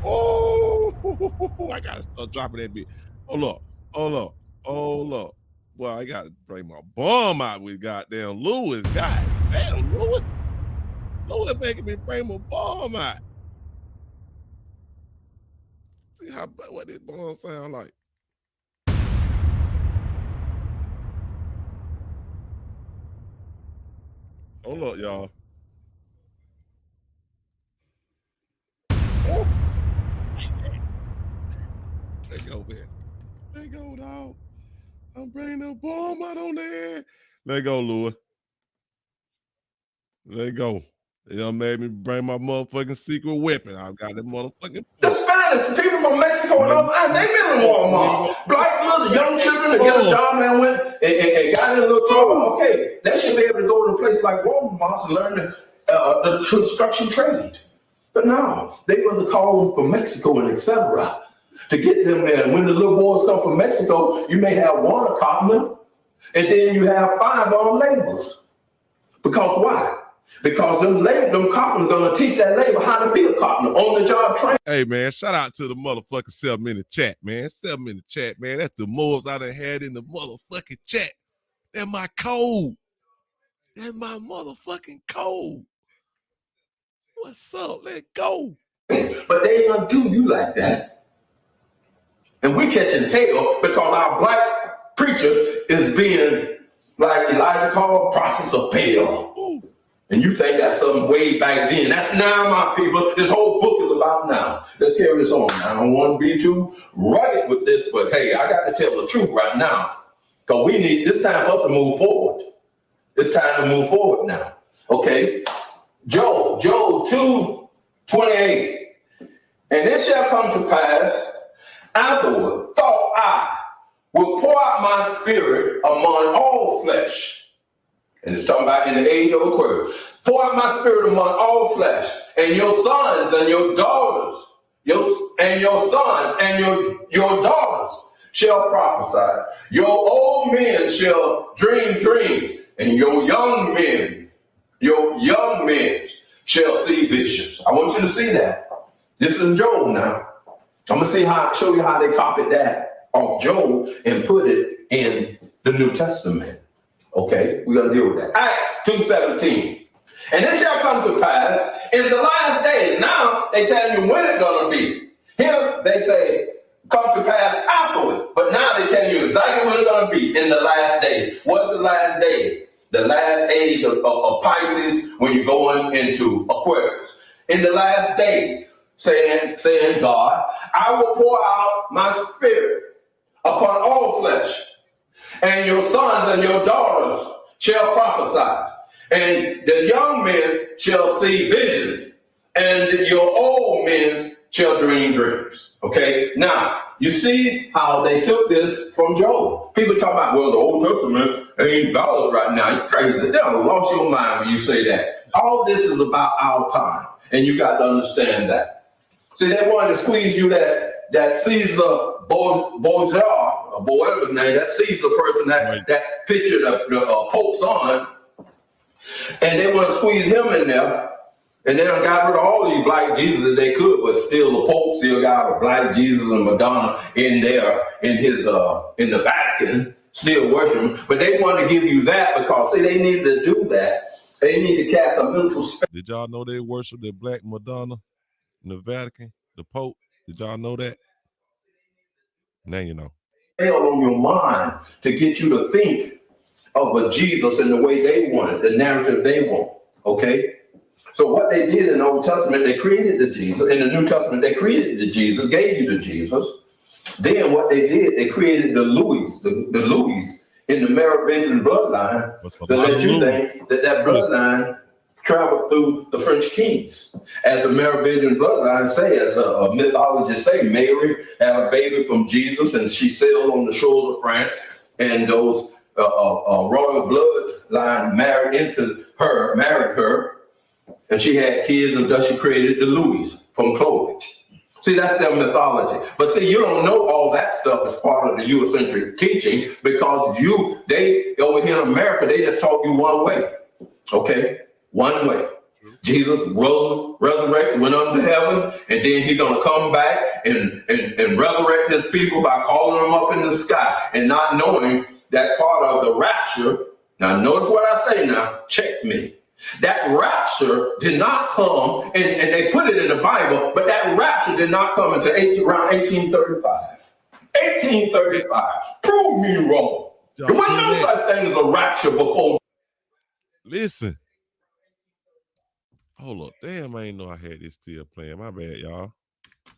Oh, I gotta start dropping that bitch. Hold up. Well, I gotta bring my bomb out with goddamn Lewis. God damn, Lewis making me bring my bomb out. See what this bomb sound like. Hold up, y'all. Oh. There go, man. There go, dog. I'm bringing the bomb out on there. Let go, Louis. Let go. They done made me bring my motherfucking secret weapon. I've got that motherfucking. The Spanish, the people from Mexico and all that, they been in Walmart. Black little young children to get a job and went and got in a little trouble. Okay, they should be able to go to a place like Walmart and learn the construction trade. But no, they rather call them from Mexico and etc. to get them there. And when the little boys come from Mexico, you may have one a carpenter, and then you have 5 on laborers. Because why? Because them carpenters gonna teach that labor how to be a carpenter on the job training. Hey man, shout out to the motherfucking 7-minute chat, man. 7-minute chat, man. That's the moves I done had in the motherfucking chat. That's my code. That's my motherfucking code. What's up? Let go. But they ain't gonna do you like that. And we catching hell because our black preacher is being, like Elijah called, prophets of Baal. Ooh. And you think that's something way back then. That's now, my people. This whole book is about now. Let's carry this on. I don't want to be too rugged with this, but hey, I got to tell the truth right now. Because we need, this time for us to move forward. It's time to move forward now. Okay? Job 2:28. And it shall come to pass afterward, thought I will pour out my spirit among all flesh. And it's talking about in the age of Aquarius. Pour out my spirit among all flesh, and your sons and your daughters, your sons and your daughters shall prophesy. Your old men shall dream dreams, and your young men shall see visions. I want you to see that. This is in Job now. I'm gonna show you how they copied that off Job and put it in the New Testament. Okay, we're gonna deal with that. Acts 2:17. And it shall come to pass in the last days. Now they tell you when it's gonna be. Here they say come to pass afterward, but now they tell you exactly when it's gonna be in the last days. What's the last day? The last age of Pisces when you're going into Aquarius. In the last days, saying God, I will pour out my spirit upon all flesh. And your sons and your daughters shall prophesy, and the young men shall see visions, and your old men shall dream dreams. Okay, now you see how they took this from Job. People talk about, well, the Old Testament ain't valid right now. You're crazy. They don't lost your mind when you say that. All this is about our time, and you got to understand that. See, they wanted to squeeze you that Caesar Borgia, or whatever his name, that Caesar person that pictured the Pope's son, and they want to squeeze him in there, and they done got rid of all these black Jesus that they could, but still the Pope still got a black Jesus and Madonna in there in his in the Vatican, still worshiping. But they want to give you that because see, they needed to do that They need to cast a mental spell. Did y'all know they worship the Black Madonna in the Vatican, the Pope? Did y'all know that? Now you know. On your mind to get you to think of a Jesus in the way they want it, the narrative they want. Okay? So what they did in the Old Testament, they created the Jesus. In the New Testament, they created the Jesus, gave you the Jesus. Then what they did, they created the Louis, the Louis in the Merovingian bloodline to let you think that bloodline traveled through the French kings. As the Merovingian bloodline say, as the mythologists say, Mary had a baby from Jesus and she sailed on the shores of France, and those royal bloodline married her, and she had kids, and thus she created the Louis from clothage. See, that's their mythology. But see, you don't know all that stuff as part of the Eurocentric teaching, because they over here in America, they just taught you one way. Okay? One way. Jesus resurrected, went up to heaven, and then he's going to come back and resurrect his people by calling them up in the sky, and not knowing that part of the rapture. Now, notice what I say now. Check me. That rapture did not come, and they put it in the Bible, but that rapture did not come until around 1835. 1835. Prove me wrong. There was no such thing as a rapture before. Listen. Hold up. Damn, I ain't know I had this still playing. My bad, y'all.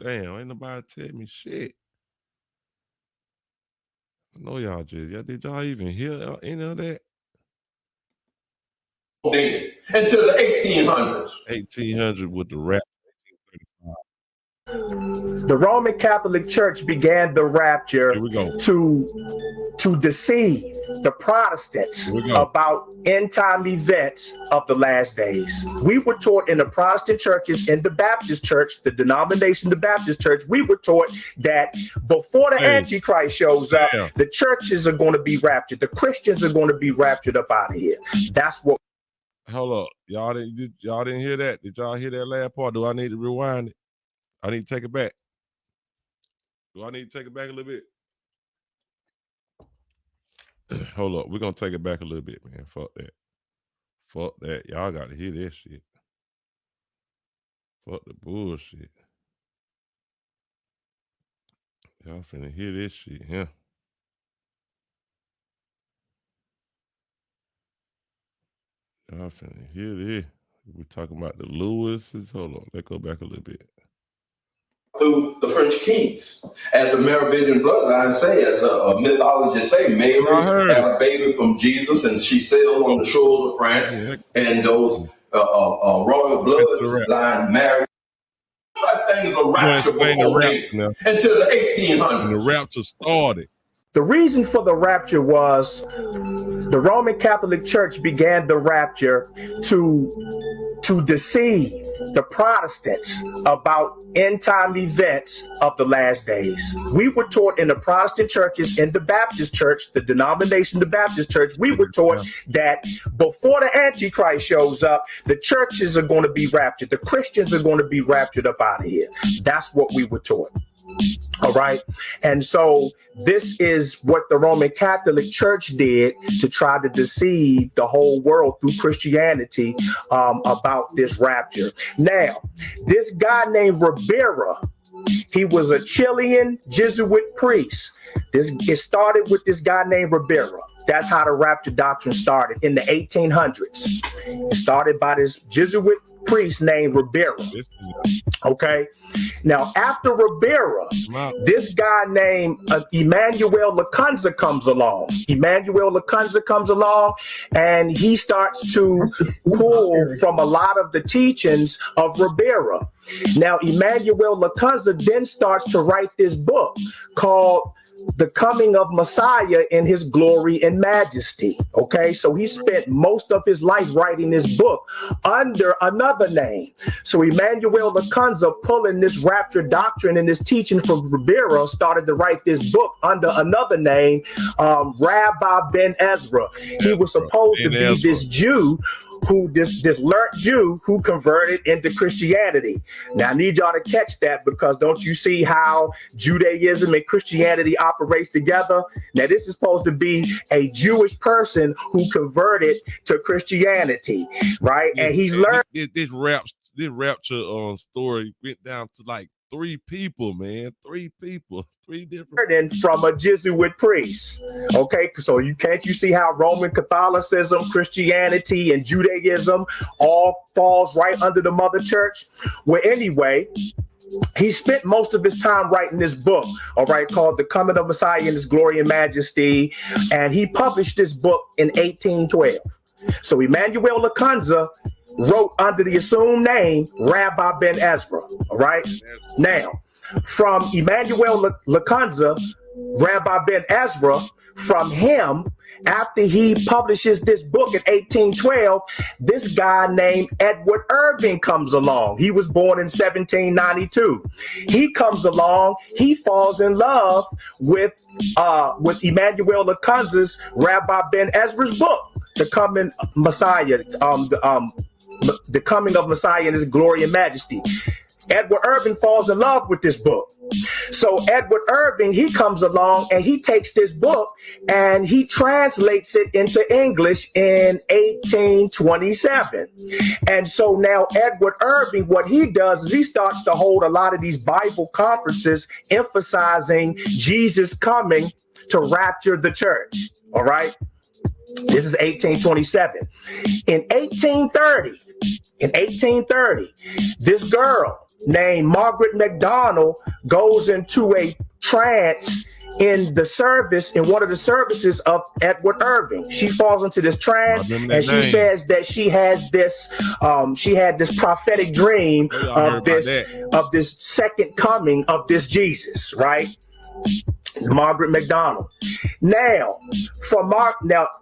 Damn, ain't nobody tell me shit. I know y'all just, did y'all even hear any of that? Until the 1800s. 1800 with the rap. The Roman Catholic Church began the rapture to deceive the Protestants about end-time events of the last days. We were taught in the Protestant churches, in the Baptist church, the denomination, the Baptist church, we were taught that before the Antichrist shows up, the churches are going to be raptured. The Christians are going to be raptured up out of here. That's what. Hold up. Y'all didn't hear that? Did y'all hear that last part? Do I need to rewind it? I need to take it back. Do I need to take it back a little bit? Hold up. We're going to take it back a little bit, man. Fuck that. Fuck that. Y'all got to hear this shit. Fuck the bullshit. Y'all finna hear this shit, yeah. Y'all finna hear this. We're talking about the Lewises. Hold on. Let's go back a little bit. Through the French kings. As the Merovingian bloodline say, as the mythologists say, Mary had a baby from Jesus, and she sailed on the shores of France, and those royal bloodline married. Such things are rapture before until the 1800s. And the rapture started. The reason for the rapture was the Roman Catholic Church began the rapture to deceive the Protestants about end-time events of the last days. We were taught in the Protestant churches, in the Baptist church, the denomination, the Baptist church, we were taught that before the Antichrist shows up, the churches are going to be raptured. The Christians are going to be raptured up out of here. That's what we were taught. All right. And so this is what the Roman Catholic Church did to try to deceive the whole world through Christianity about this rapture. Now, this guy named Ribera, he was a Chilean Jesuit priest. It started with this guy named Ribera. That's how the rapture doctrine started in the 1800s. It started by this Jesuit priest named Ribera. Okay. Now, after Ribera, this guy named Emmanuel Lacunza comes along. Emmanuel Lacunza comes along, and he starts to pull from a lot of the teachings of Ribera. Now, Emmanuel Lacunza then starts to write this book called The Coming of Messiah in His Glory and Majesty. Okay, so he spent most of his life writing this book under another name. So Emmanuel Lacunza, pulling this rapture doctrine and this teaching from Ribera, started to write this book under another name, Rabbi Ben Ezra. He was supposed to be this Jew this learned Jew who converted into Christianity. Now I need y'all to catch that, because don't you see how Judaism and Christianity operates together. Now, this is supposed to be a Jewish person who converted to Christianity, right? And he's learned this rapture story went down to like 3 people, man. 3 people, 3 different from a Jesuit priest. Okay, so you see how Roman Catholicism, Christianity, and Judaism all falls right under the mother church? Well, anyway, he spent most of his time writing this book, all right, called The Coming of Messiah in His Glory and Majesty, and he published this book in 1812. So Emmanuel Lecanza wrote under the assumed name Rabbi Ben Ezra, all right? Now, from Emmanuel Lecanza, Rabbi Ben Ezra, from him, after he publishes this book in 1812, this guy named Edward Irving comes along. He was born in 1792. He comes along, he falls in love with Emmanuel Lecanza's Rabbi Ben Ezra's book, The Coming Messiah, the Coming of Messiah in His Glory and Majesty. Edward Irving falls in love with this book. So Edward Irving, he comes along and he takes this book and he translates it into English in 1827. And so now Edward Irving, what he does is he starts to hold a lot of these Bible conferences emphasizing Jesus coming to rapture the church. All right. This is 1827. In 1830, this girl named Margaret McDonald goes into a trance in one of the services of Edward Irving. She falls into this trance and she says that she has this prophetic dream of this second coming of this Jesus, right? Margaret McDonald. Now,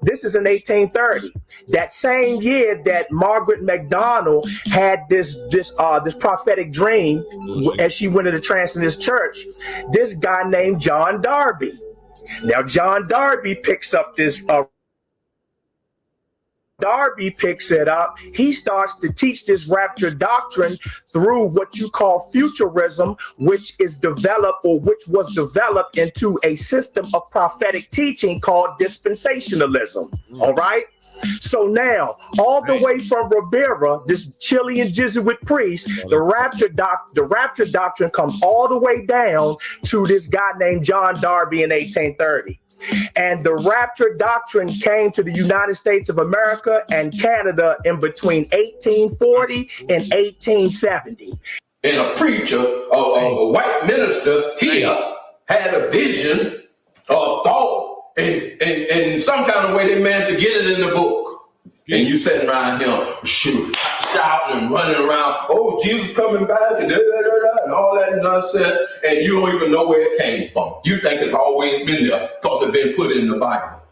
this is in 1830. That same year that Margaret McDonald had this prophetic dream as she went into trance in this church, this guy named John Darby. Now, John Darby picks up this. Darby picks it up. He starts to teach this rapture doctrine through what you call futurism, which was developed into a system of prophetic teaching called dispensationalism. All right. So now, all the way from Ribera, this Chilean Jesuit priest, the rapture doctrine comes all the way down to this guy named John Darby in 1830. And the rapture doctrine came to the United States of America and Canada in between 1840 and 1870. And a preacher, a white minister here had a vision or thought, and some kind of way they managed to get it in the book. And you sitting around here, shouting and running around, oh, Jesus coming back, and and all that nonsense, and you don't even know where it came from. You think it's always been there because it's been put in the Bible.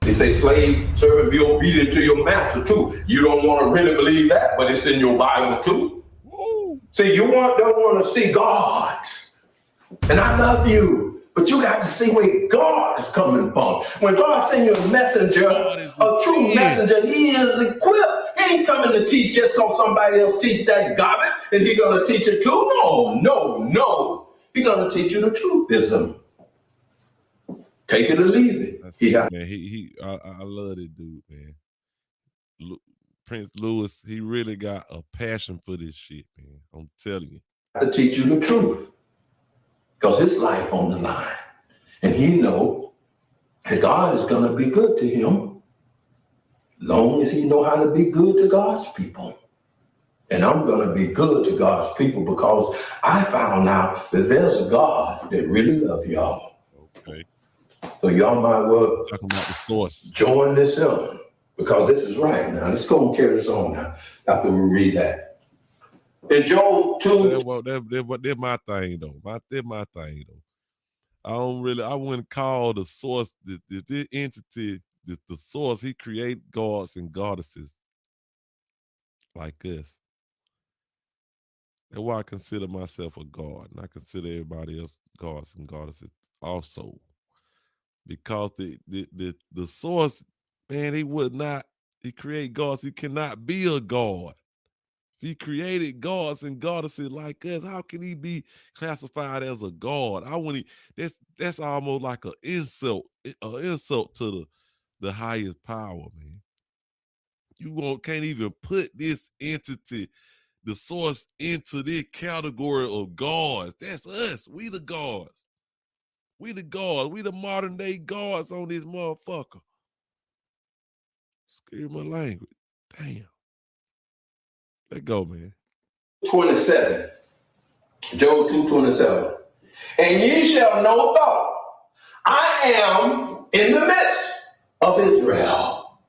They say, slave, servant, be obedient to your master too. You don't want to really believe that, but it's in your Bible too. See, you don't want to see God. And I love you. But you got to see where God is coming from. When God sends you a messenger, a true messenger, he is equipped. He ain't coming to teach just because somebody else teach that garbage and he's going to teach it too. No. He's going to teach you the truthism. Take it or leave it. Man, I love that dude, man. Prince Louis, he really got a passion for this shit, man. I'm telling you. To teach you the truth. Because his life on the line. And he know that God is going to be good to him long as he know how to be good to God's people. And I'm going to be good to God's people because I found out that there's a God that really loves y'all. Okay. So y'all might well talking about the source. Join this in because this is right now. Let's go and carry this on now after we read that. And Joel 2. They're my thing though. They're my thing though. I wouldn't call the source the entity, the source. He created gods and goddesses like us. That's why I consider myself a god, and I consider everybody else gods and goddesses also. Because the source, man, he create gods. He cannot be a god. If he created gods and goddesses like us, how can he be classified as a god? I wouldn't. That's almost like an insult to the highest power, man. You can't even put this entity, the source, into this category of gods. That's us. We the gods. We the gods. We the modern day gods on this motherfucker. Excuse my language. Damn. Let go, man. 27. Job 2:27. And ye shall know thought. I am in the midst of Israel.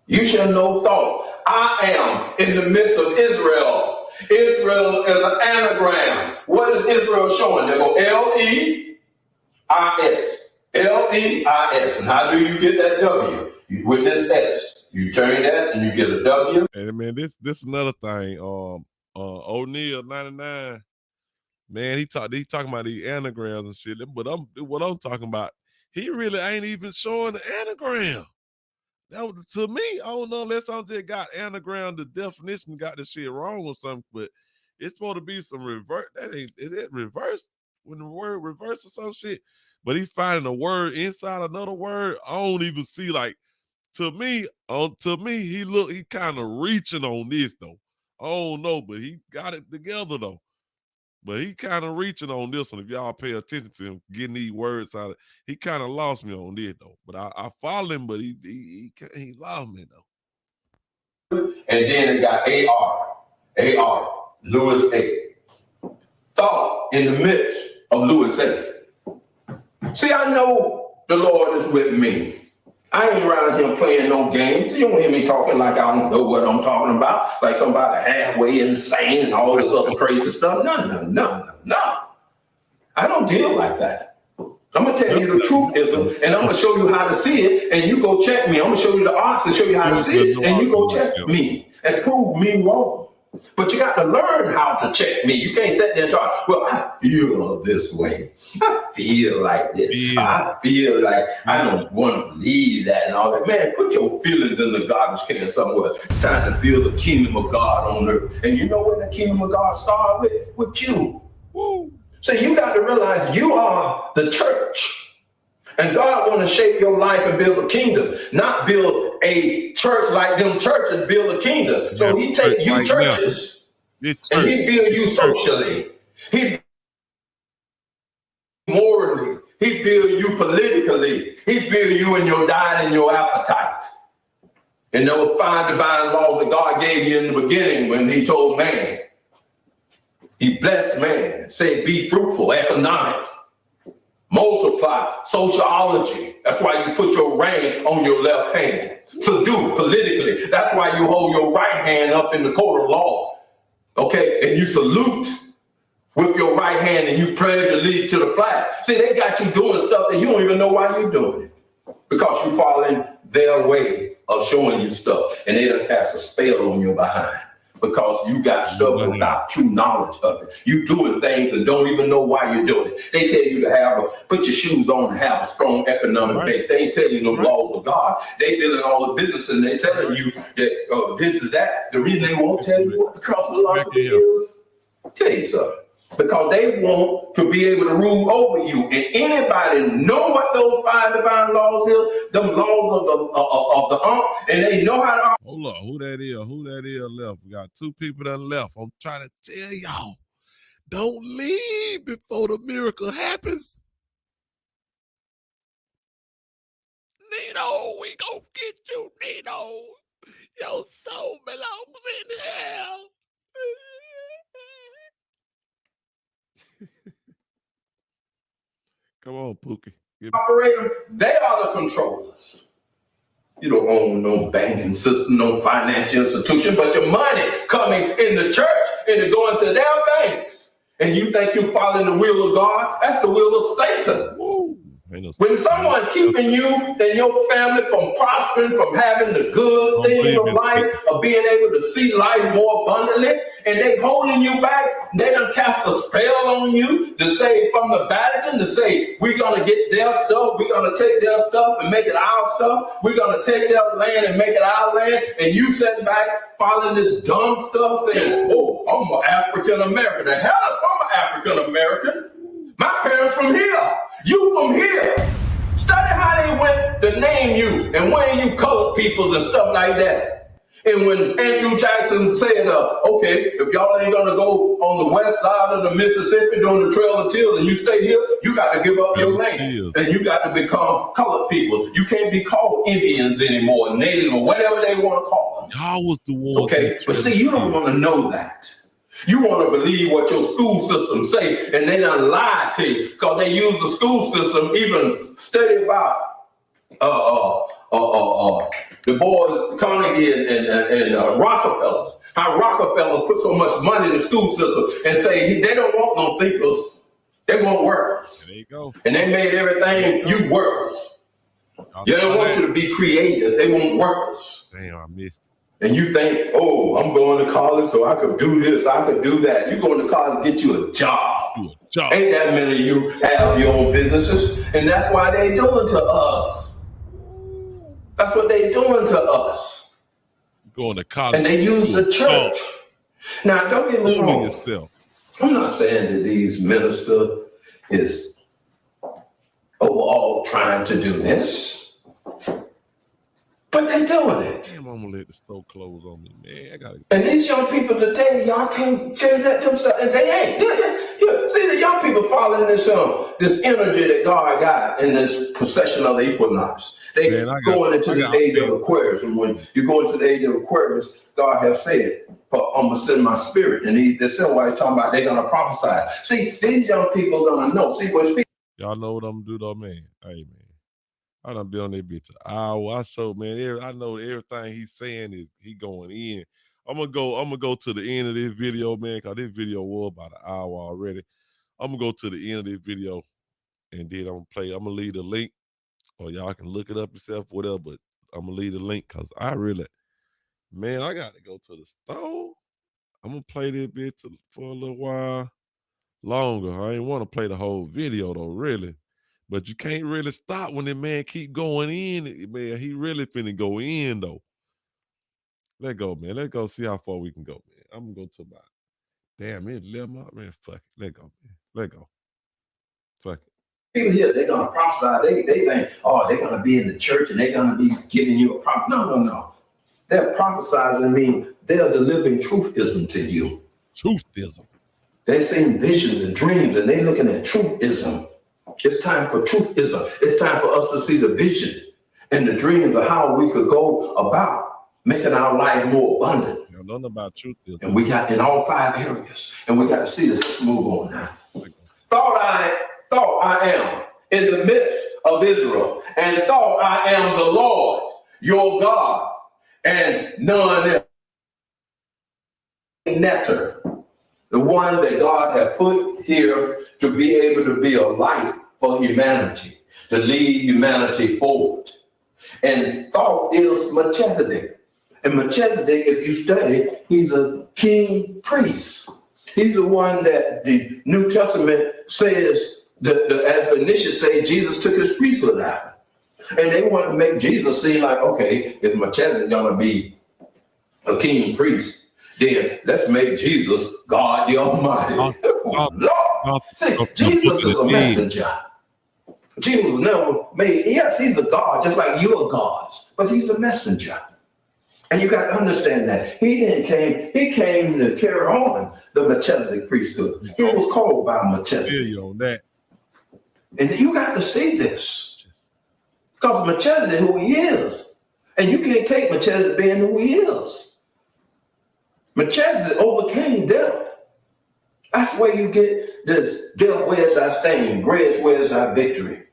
You shall know thought. I am in the midst of Israel. Israel is an anagram. What is Israel showing? They go L-E-I-S. L-E-I-S. And how do you get that W? With this S. You turn that and you get a W. And man, this another thing. O'Neal 99. Man, he talking about these anagrams and shit. But what I'm talking about, he really ain't even showing the anagram. To me, I don't know unless I just got anagram, the definition got the shit wrong or something, but it's supposed to be some reverse. Is it reverse? When the word reverse or some shit? But he's finding a word inside another word. I don't even see, like, to me, he kind of reaching on this though. I don't know, but he got it together though. But he kind of reaching on this one. If y'all pay attention to him, getting these words out of, he kind of lost me on this though. But I follow him, but he lost me though. And then it got A-R, Lewis A. Thought in the midst of Lewis A. See, I know the Lord is with me. I ain't around here playing no games. You don't hear me talking like I don't know what I'm talking about, like somebody halfway insane and all this other crazy stuff. No. I don't deal like that. I'm going to tell you the truth, and I'm going to show you how to see it, and you go check me. I'm going to show you the odds and show you how to see it, and you go check me and prove me wrong. But you got to learn how to check me. You can't sit there and talk, well, I feel this way. I feel like this. I feel like I don't want to believe that and all that. Man, put your feelings in the garbage can somewhere. It's time to build the kingdom of God on earth. And you know where the kingdom of God starts with? With you. Woo. So you got to realize you are the church. And God want to shape your life and build a kingdom, not build a church like them churches build a kingdom. So he take you churches and he build you socially. He morally. He build you politically. He build you in your diet and your appetite. And those 5 divine laws that God gave you in the beginning when he told man. He blessed man, said be fruitful, economics. Multiply, sociology. That's why you put your ring on your left hand. Subdue politically. That's why you hold your right hand up in the court of law. Okay, and you salute with your right hand and you pledge allegiance to the flag. See, they got you doing stuff that you don't even know why you're doing it. Because you're following their way of showing you stuff. And they done cast a spell on your behind. Because you got stuff without true knowledge of it. You doing things and don't even know why you're doing it. They tell you to put your shoes on and have a strong economic base. They ain't telling you the laws of God. They building all the business and they telling you that this is that. The reason they won't tell you what the cross philosophy is, I'll tell you something. Because they want to be able to rule over you. And anybody know what those 5 divine laws is? Them laws of the and they know how to. Hold up, who that is left? We got 2 people that left. I'm trying to tell y'all, don't leave before the miracle happens. Nino, we gonna get you, Nino. Your soul belongs in hell. Come on, Pookie. Operator, they are the controllers. You don't own no banking system, no financial institution, but your money coming in the church and it going to their banks. And you think you're following the will of God? That's the will of Satan. Woo. When someone keeping you and your family from prospering, from having the good things of life, of being able to see life more abundantly, and they holding you back, they done cast a spell on you to say from the Vatican to say, we're going to get their stuff, we're going to take their stuff and make it our stuff, we're going to take their land and make it our land, and you sitting back following this dumb stuff saying, oh, I'm an African American. The hell if I'm an African American? My parents from here. You from here. Study how they went to name you and when you colored peoples and stuff like that. And when Andrew Jackson said, okay, if y'all ain't gonna go on the west side of the Mississippi during the Trail of Tears and you stay here, you got to give up your land. And you got to become colored people. You can't be called Indians anymore, Native or whatever they want to call them. Y'all was the one. Okay, but see, you don't want to know that. You want to believe what your school system say, and they done lied to you because they use the school system. Even study about the boys Carnegie and Rockefellers. How Rockefeller put so much money in the school system and say they don't want no thinkers, they want workers. There you go. And they made everything you workers. They don't want you to be creative. They want workers. Damn, I missed it. And you think, oh, I'm going to college so I could do this, I could do that. You going to college to get you a job. Ain't that many of you have your own businesses. And that's why they doing to us. That's what they doing to us. Going to college. And they use the church. Now, don't get me wrong. Yourself. I'm not saying that these ministers is overall trying to do this. But they're doing it. Damn, I'm gonna let the stove close on me, man. And these young people today, y'all can't let themselves. And they ain't. Yeah. See, the young people following this energy that God got in this procession of the equinox. They going into the age of Aquarius, and when you go into the age of Aquarius, God has said, "I'm gonna send my spirit." And they said, "Why he's talking about they're gonna prophesy." See, these young people gonna know. See what y'all know what I'm gonna do, though, man. Hey, man. I done been on that bitch an hour. I show, man. I know everything he's saying is he going in. I'm gonna go to the end of this video, man, because this video was about an hour already. I'm gonna go to the end of this video, and then I'm gonna leave the link, or y'all can look it up yourself, whatever. But I'm gonna leave the link because I got to go to the store. I'm gonna play this bitch for a little while longer. I ain't want to play the whole video though, really. But you can't really stop when that man keep going in. Man, he really finna go in, though. Let go, man. Let's go see how far we can go, man. I'm going to go to about, damn, it's 11 out, man. Fuck it. Let go, man. Let go. Fuck it. People here, they're going to prophesy. They think, oh, they're going to be in the church and they're going to be giving you a prophet. No. They're prophesizing mean they're delivering truthism to you. Truthism. They're seeing visions and dreams and they're looking at truthism. It's time for truthism. It's time for us to see the vision and the dreams of how we could go about making our life more abundant. You know nothing about truthism. And we got in all 5 areas. And we got to see this. Let's move on now. Thought I am in the midst of Israel, and thought I am the Lord, your God, and none else. Netter, the one that God had put here to be able to be a light for humanity, to lead humanity forward. And thought is Melchizedek. And Melchizedek, if you study, he's a king priest. He's the one that the New Testament says, as Phoenicians say, Jesus took his priesthood out. And they want to make Jesus seem like, okay, if Melchizedek gonna be a king priest, then let's make Jesus God the Almighty. Lord, see, Jesus is a messenger. Jesus never made, yes, he's a God, just like you're gods, but he's a messenger. And you got to understand that. He came to carry on the Melchizedek priesthood. He was called by Melchizedek. On that. And you got to see this. Because Melchizedek who he is. And you can't take Melchizedek being who he is. Melchizedek overcame death. That's where you get this, death, where's our stain? Grace, where's our victory?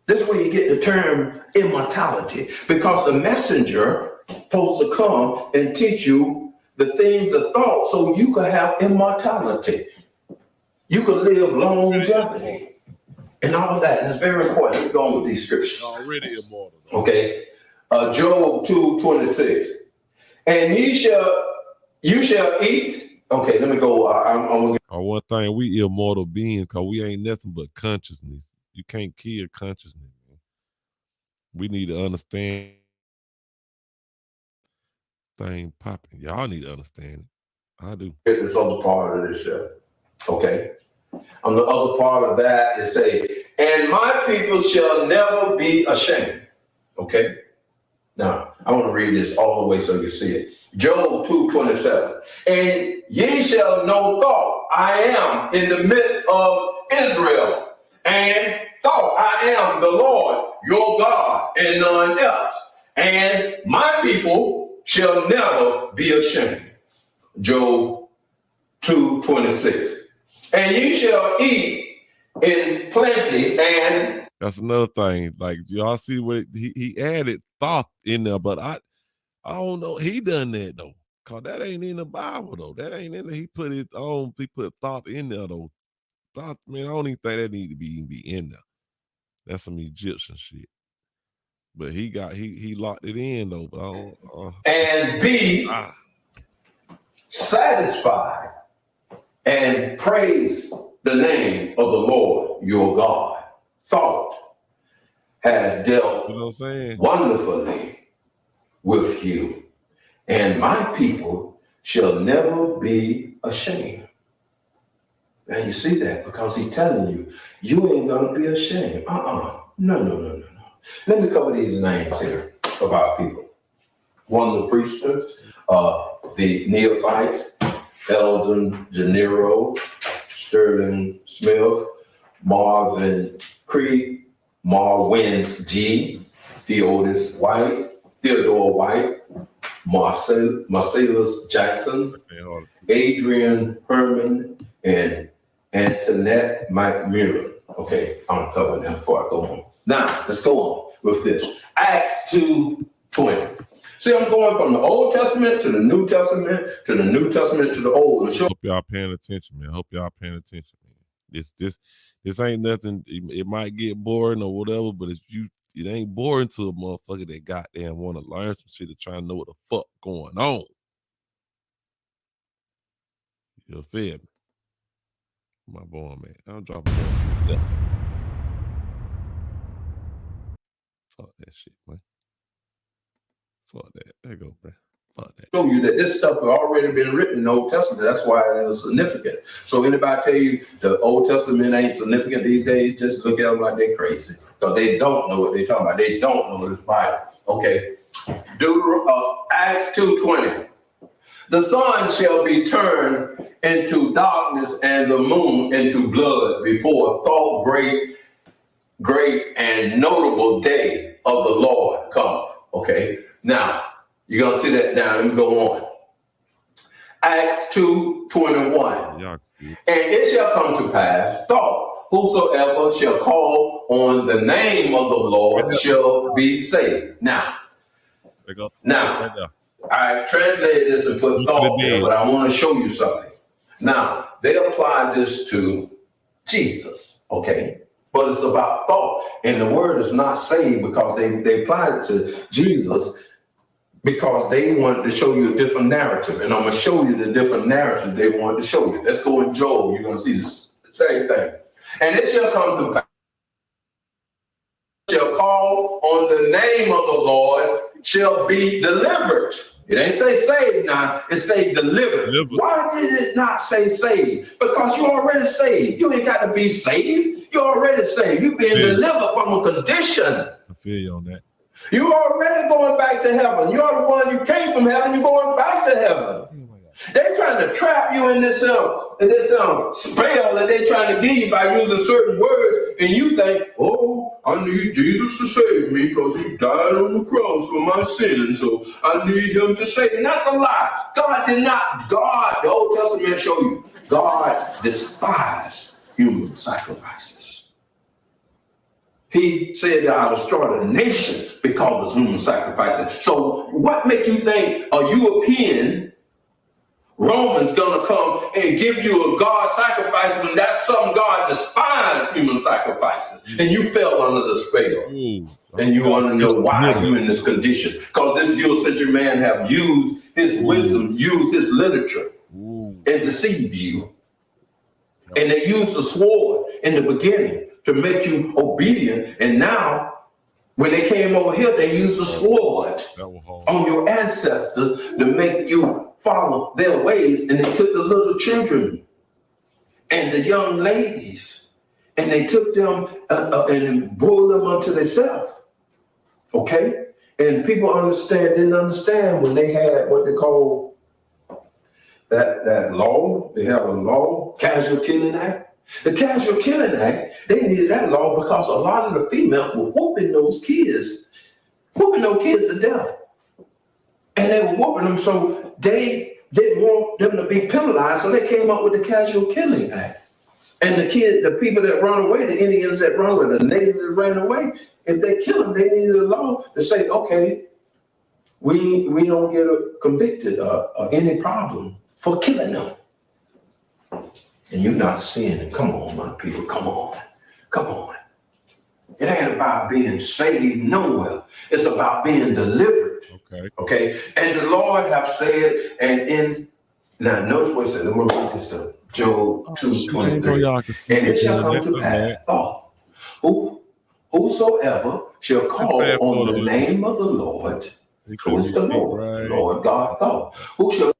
This is where you get the term immortality, because the messenger supposed to come and teach you the things of thought so you could have immortality. You could live longevity. and all of that. And it's very important. Let me go on with these scriptures. Already immortal. Okay. Job 2:26. And you shall eat. Okay, let me go. One thing, we immortal beings because we ain't nothing but consciousness. You can't kill consciousness, man. We need to understand thing popping. Y'all need to understand it. I do. This other part of this show. Okay. On the other part of that, it say, and my people shall never be ashamed. Okay. Now, I want to read this all the way so you see it. Job 2:27. And ye shall know thought, I am in the midst of Israel. And thought, I am the Lord, your God, and none else. And my people shall never be ashamed. Job 2:26. And ye shall eat in plenty and... That's another thing. Like, y'all see what he added thought in there, but I don't know. He done that though. Cause that ain't in the Bible though. That ain't in there. He put it on, he put thought in there though. Thought, man, I don't even think that need to be in there. That's some Egyptian shit. But he locked it in though. But I don't, and be satisfied and praise the name of the Lord your God. Thought has dealt wonderfully with you, and my people shall never be ashamed. Now you see that because he's telling you, you ain't gonna be ashamed. No. Let me cover these names here of our people. One, the priester, the neophytes, Eldon Gennaro, Sterling Smith, Marvin Creed, Marwin G, Theodore White, Marcellus Jackson, Adrian Herman, and Antoinette McMillan. Okay, I'm covering that before I go on. Now, let's go on with this. Acts 2:20. See, I'm going from the Old Testament to the New Testament, to the New Testament to the Old. Hope y'all paying attention, man. Hope y'all paying attention, man. This ain't nothing. It might get boring or whatever, but it ain't boring to a motherfucker that goddamn want to learn some shit to try to know what the fuck going on. You feel me? My boy, man. I'll drop it down for myself. Fuck that shit, man. Fuck that. There you go, man. Fuck that. Show you that this stuff has already been written in the Old Testament. That's why it is significant. So anybody tell you the Old Testament ain't significant these days, just look at them like they're crazy. Because they don't know what they're talking about. They don't know this Bible. Okay. Acts 2:20. The sun shall be turned into darkness and the moon into blood before a great and notable day of the Lord come. Okay. Now, you're going to see that now. Let me go on. Acts 2:21. And it shall come to pass, whosoever shall call on the name of the Lord shall be saved. Now, I translated this and put thought there, but I want to show you something. Now, they applied this to Jesus, okay? But it's about thought. And the word is not saved because they applied it to Jesus because they wanted to show you a different narrative. And I'm going to show you the different narrative they wanted to show you. Let's go in Job. You're going to see the same thing. And it shall come to pass, shall call on the name of the Lord shall be delivered. It ain't say saved now, it say delivered. Why did it not say saved? Because you already saved. You ain't got to be saved. You already saved. You've been delivered from a condition. I feel you on that. You already going back to heaven. You're the one you came from heaven. You're going back to heaven. They're trying to trap you in this spell that they're trying to give you by using certain words, and you think, oh, I need Jesus to save me because he died on the cross for my sins, so I need him to save me. That's a lie. God did not. God, the Old Testament show you, God despised human sacrifices. He said that I destroy the nation because of human sacrifices. So what makes you think a European Roman's gonna come and give you a God sacrifice when that's something God despises human sacrifices, and you fell under the spell. And you want to know why you're in this condition. Because this Eurocentric man have used his wisdom, used his literature, and deceived you. And they used the sword in the beginning to make you obedient. And now, when they came over here, they used the sword on your ancestors to make you follow their ways. And they took the little children and the young ladies, and they took them and brought them unto themselves. Okay? And people didn't understand when they had what they call that law. They have a law, Casual Killing Act. The Casual Killing Act, they needed that law because a lot of the females were whooping those kids to death. And they were whooping them, so they didn't want them to be penalized, so they came up with the Casual Killing Act. And the people that run away, the Indians that run away, the natives that ran away, if they kill them, they needed a law to say, okay, we don't get convicted or any problem for killing them. And you're not seeing it. Come on, my people, come on. It ain't about being saved nowhere. It's about being delivered. Okay. And the Lord have said, now notice what it said. Let me read this up. Job 2:23. And it shall come to pass, whosoever shall call on the name of the Lord, who is the Lord, Lord God thought, who shall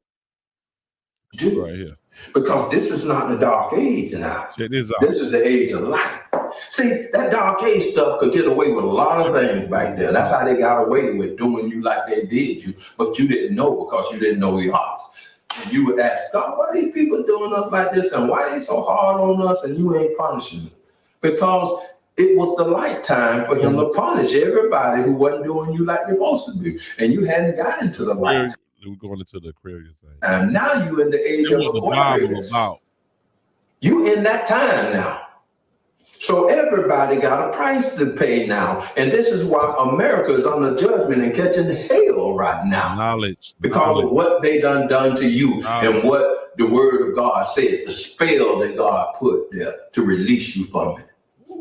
do right here. Because this is not the dark age now. This is the age of light. See, that dark age stuff could get away with a lot of things back there. That's how they got away with doing you like they did you, but you didn't know because you didn't know your hearts. And you would ask God, why are these people doing us like this? And why are they so hard on us and you ain't punishing them? Because it was the light time for him to punish everybody who wasn't doing you like they're supposed to do. And you hadn't got into the light. We're going into the Aquarius thing. And now you in the age of Aquarius. You in that time now. So everybody got a price to pay now. And this is why America is under judgment and catching hell right now. Because of what they done to you and what the word of God said, the spell that God put there to release you from it.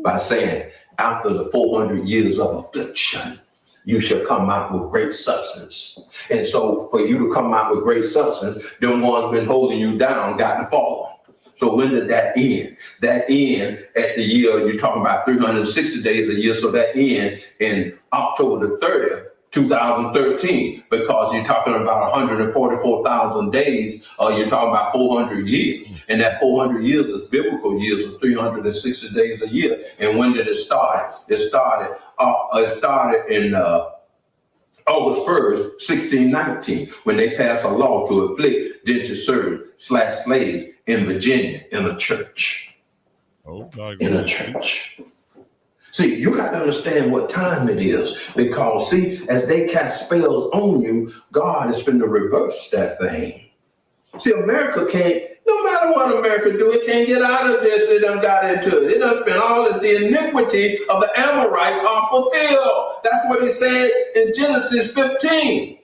By saying, after the 400 years of affliction, you shall come out with great substance. And so for you to come out with great substance, them ones been holding you down got to fall. So when did that end? That end at the year, you're talking about 360 days a year, so that end in October the 30th, 2013, because you're talking about 144,000 days, you're talking about 400 years. And that 400 years is biblical years of 360 days a year. And when did it start? It started in August 1st, 1619, when they passed a law to afflict indentured servants / slaves in Virginia in a church. In a church. See, you got to understand what time it is, because see, as they cast spells on you, God is going to reverse that thing. See, America can't, no matter what America do, it can't get out of this. It done got into it. It done spent all this. The iniquity of the Amorites are fulfilled. That's what he said in Genesis 15.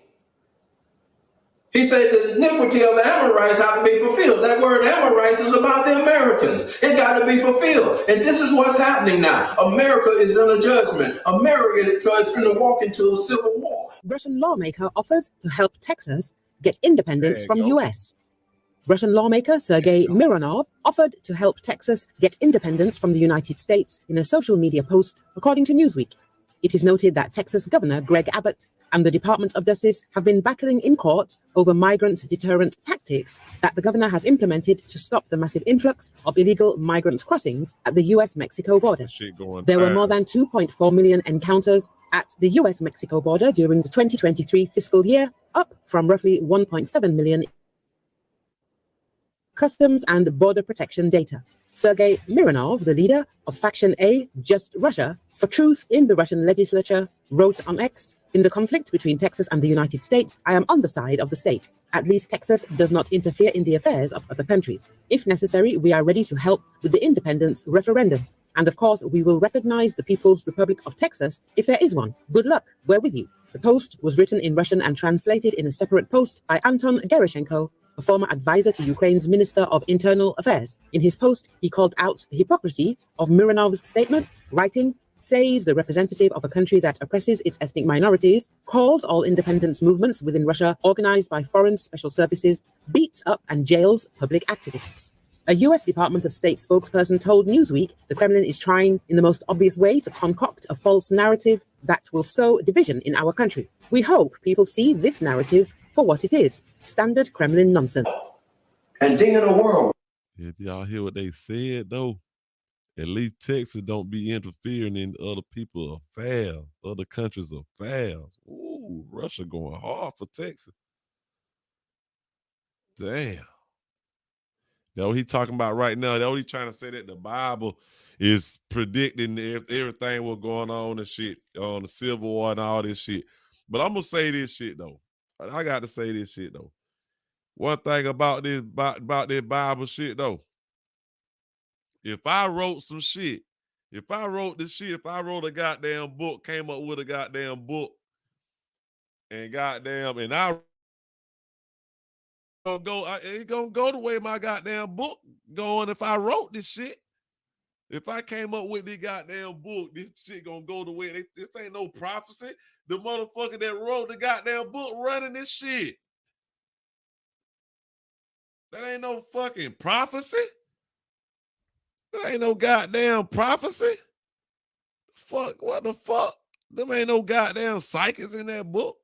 He said the iniquity of the Amorites have to be fulfilled. That word Amorites is about the Americans. It got to be fulfilled. And this is what's happening now. America is in a judgment. America is going to walk into a civil war. Russian lawmaker offers to help Texas get independence from U.S. Russian lawmaker Sergei Mironov offered to help Texas get independence from the United States in a social media post, according to Newsweek. It is noted that Texas Governor Greg Abbott and the Department of Justice have been battling in court over migrant deterrent tactics that the governor has implemented to stop the massive influx of illegal migrant crossings at the U.S.-Mexico border. There were more than 2.4 million encounters at the U.S.-Mexico border during the 2023 fiscal year, up from roughly 1.7 million Customs and Border Protection data. Sergei Mironov, the leader of Faction A, Just Russia, for Truth in the Russian legislature, wrote on X, "In the conflict between Texas and the United States, I am on the side of the state. At least Texas does not interfere in the affairs of other countries. If necessary, we are ready to help with the independence referendum. And of course, we will recognize the People's Republic of Texas if there is one. Good luck, we're with you." The post was written in Russian and translated in a separate post by Anton Gerashenko, a former advisor to Ukraine's Minister of Internal Affairs. In his post, he called out the hypocrisy of Miranov's statement, writing, says the representative of a country that oppresses its ethnic minorities, calls all independence movements within Russia organized by foreign special services, beats up and jails public activists. A U.S. Department of State spokesperson told Newsweek the Kremlin is trying in the most obvious way to concoct a false narrative that will sow division in our country. We hope people see this narrative for what it is, standard Kremlin nonsense. And then in the world. Did y'all hear what they said, though? At least Texas don't be interfering in other people's affairs. Other countries' affairs. Ooh, Russia going hard for Texas. Damn. That's what he talking about right now. That's what he trying to say, that the Bible is predicting everything what's going on and shit, on the Civil War and all this shit. But I'm going to say this shit, though. I got to say this shit, though. One thing about this Bible shit, though. If I wrote some shit, if I wrote a goddamn book, came up with a goddamn book, and I it's gonna go the way my goddamn book going if I wrote this shit. If I came up with this goddamn book, this shit gonna go the way. This ain't no prophecy. The motherfucker that wrote the goddamn book running this shit. That ain't no fucking prophecy. That ain't no goddamn prophecy. Fuck, what the fuck? Them ain't no goddamn psychics in that book.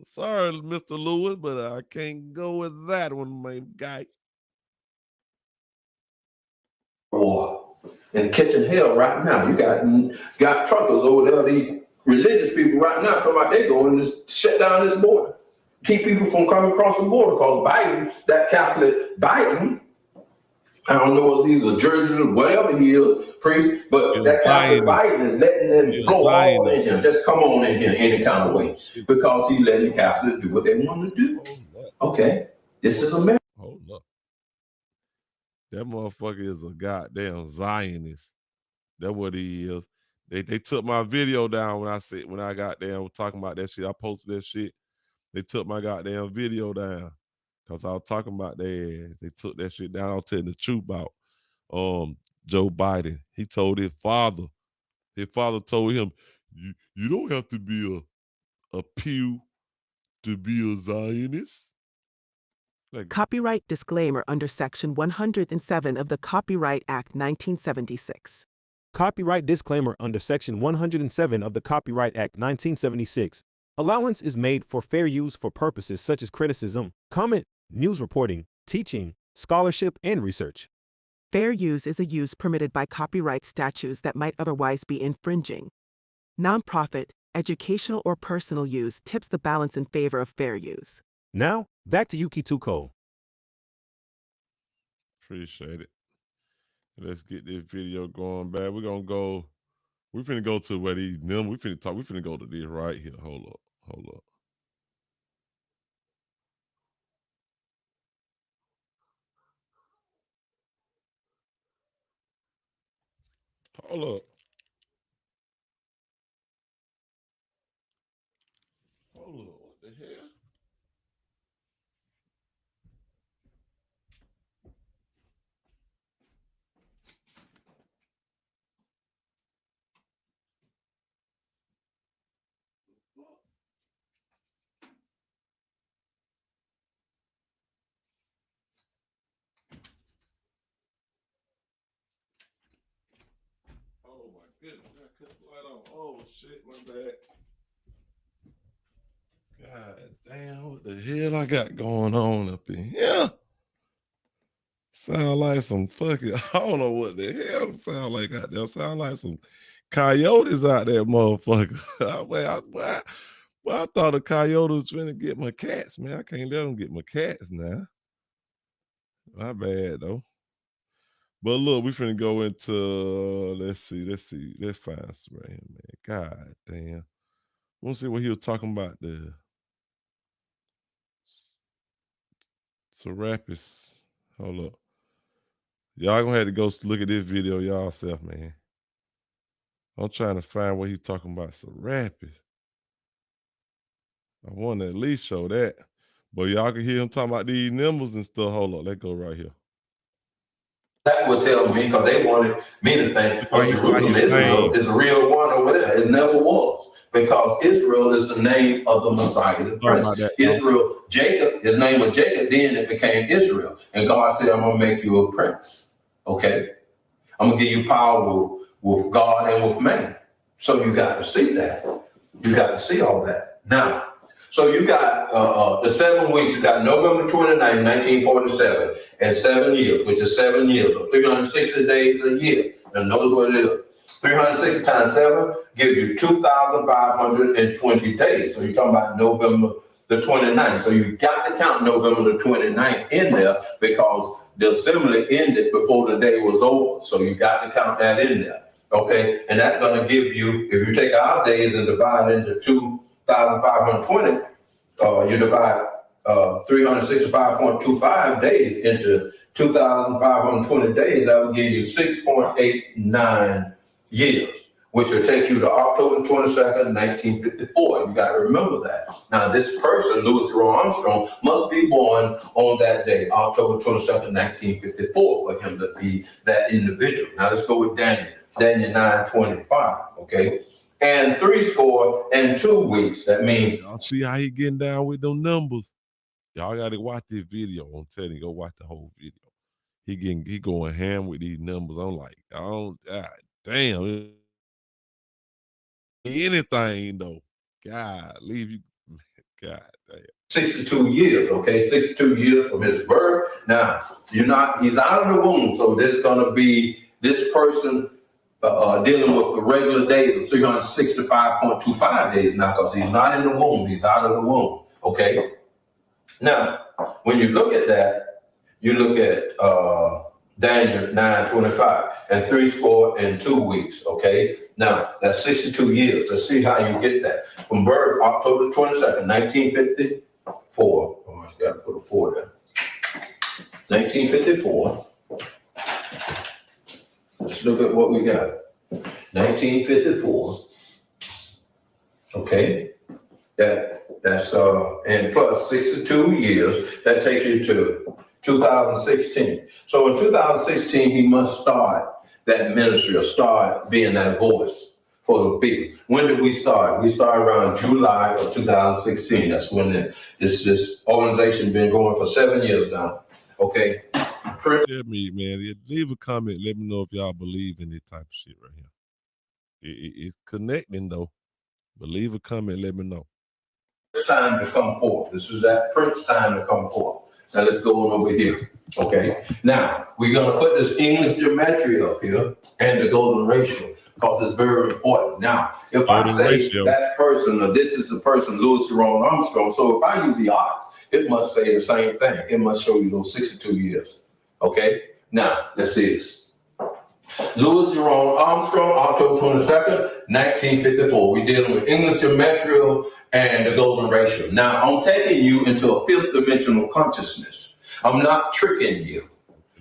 Sorry, Mr. Lewis, but I can't go with that one, my guy. War and catching hell right now. You got truckers over there, these religious people right now talking about they going to shut down this border, keep people from coming across the border because Biden, that Catholic Biden, I don't know if he's a Jersey or whatever he is, priest, but that Catholic Biden is letting them blow all in here. Just come on in here any kind of way because he's letting Catholics do what they want to do. Okay, this is America. Hold up. That motherfucker is a goddamn Zionist. That's what he is. They took my video down when I got down talking about that shit. I posted that shit. They took my goddamn video down because I was talking about that. They took that shit down. I was telling the truth about Joe Biden. He told his father. His father told him, "You don't have to be a pew to be a Zionist." Copyright disclaimer under Section 107 of the Copyright Act 1976. Copyright disclaimer under Section 107 of the Copyright Act 1976. Allowance is made for fair use for purposes such as criticism, comment, news reporting, teaching, scholarship, and research. Fair use is a use permitted by copyright statutes that might otherwise be infringing. Nonprofit, educational, or personal use tips the balance in favor of fair use. Now, back to Yuki Tuko. Appreciate it. Let's get this video going back. We're finna go to where we finna go to this right here. Hold up. Hold up. What the hell? Oh my goodness, I cut the light on. Oh shit, my bad. God damn, what the hell I got going on up in here? Sound like some fucking, I don't know what the hell sound like out there. Sound like some coyotes out there, motherfucker. I thought a coyote was trying to get my cats, man. I can't let them get my cats now. My bad, though. But look, we finna go into, let's see. Let's find some right here, man. God damn. We'll see what he was talking about, the Serapis. Hold up. Y'all gonna have to go look at this video y'all self, man. I'm trying to find what he talking about Serapis. I want to at least show that. But y'all can hear him talking about these numbers and stuff. Hold on, let's go right here. That would tell me, because they wanted me to think, oh, Jerusalem, Israel is a real one over there. It never was. Because Israel is the name of the Messiah, the Prince. Israel, Jacob, his name was Jacob, then it became Israel. And God said, I'm going to make you a prince. Okay? I'm going to give you power with God and with man. So you got to see that. You got to see all that. Now, so you got the 7 weeks. You got November 29, 1947, and 7 years, which is 7 years, so 360 days a year. And notice what it is. 360 times 7 gives you 2,520 days. So you're talking about November the 29th. So you got to count November the 29th in there because the assembly ended before the day was over. So you got to count that in there. Okay. And that's going to give you, if you take our days and divide into 2,520, you divide 365.25 days into 2,520 days, that will give you 6.89 years, which will take you to October 22nd, 1954. You got to remember that. Now, this person, Louis Armstrong, must be born on that day, October 22nd, 1954, for him to be that individual. Now, let's go with Daniel 9:25, okay? And 62 weeks, that means. Y'all see how he getting down with them numbers? Y'all got to watch this video. I'm telling you, go watch the whole video. He going ham with these numbers. I'm like, God damn. Anything though. God, leave you. God damn. 62 years, okay? 62 years from his birth. Now, he's out of the womb, so this is going to be this person dealing with the regular days of 365.25 days now, because he's not in the womb. He's out of the womb, okay? Now, when you look at that, you look at Daniel 9:25 and 62 weeks, okay? Now, that's 62 years. Let's see how you get that. From birth, October 22nd, 1954. Oh, I got to put a 4 there. 1954. Let's look at what we got. 1954. Okay. That's and plus 62 years. That takes you to 2016. So in 2016, he must start that ministry or start being that voice for the people. When did we start? We started around July of 2016. That's when this organization been going for 7 years now. Okay. Tell me, man. Leave a comment. Let me know if y'all believe in this type of shit right here. It's connecting though. But leave a comment. Let me know. It's time to come forth. This is that Prince time to come forth. Now let's go on over here. Okay. Now we're gonna put this English geometry up here and the golden ratio because it's very important. Now, if I say that person or this is the person, Louis Armstrong, so if I use the odds, it must say the same thing. It must show you those 62 years. Okay. Now let's see this. Louis Jerome Armstrong, October 22nd, 1954. We're dealing with English geometry and the golden ratio. Now, I'm taking you into a fifth dimensional consciousness. I'm not tricking you.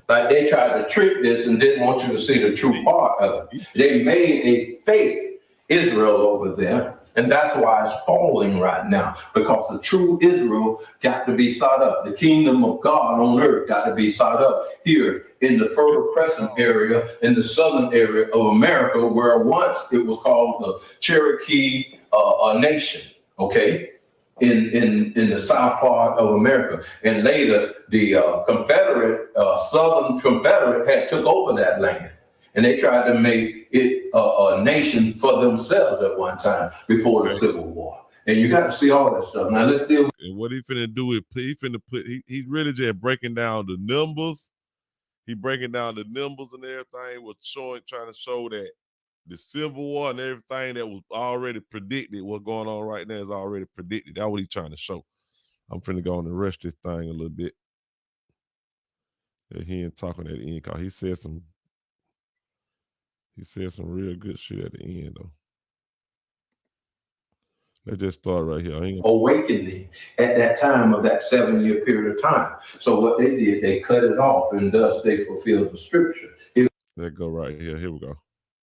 Like they tried to trick this and didn't want you to see the true part of it. They made a fake Israel over there. And that's why it's falling right now, because the true Israel got to be sought up. The kingdom of God on earth got to be sought up here in the Fertile Crescent area, in the southern area of America, where once it was called the Cherokee Nation, okay, in the south part of America. And later, the Southern Confederate had took over that land. And they tried to make it a nation for themselves at one time before the Civil War. And you got to see all that stuff. Now let's deal with. And what he finna do is he's really just breaking down the numbers. He breaking down the numbers and everything, trying to show that the Civil War and everything that was already predicted, what's going on right now is already predicted. That's what he's trying to show. I'm finna go on and rush this thing a little bit. Yeah, he ain't talking at the end because he said some real good shit at the end, though. Let's just start right here. Awakening at that time of that 7-year period of time. So what they did, they cut it off, and thus they fulfilled the scripture. Let's go right here. Here we go.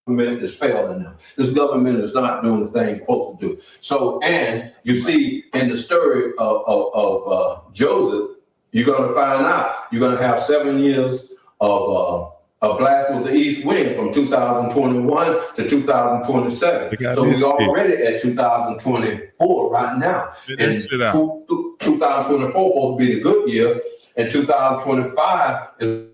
government is failing them. This government is not doing the thing it's supposed to do. So, and you see in the story of Joseph, you're going to find out you're going to have 7 years of a blast with the east wind from 2021 to 2027. So we're already at 2024 right now. And 2024 supposed to be the good year, and 2025 is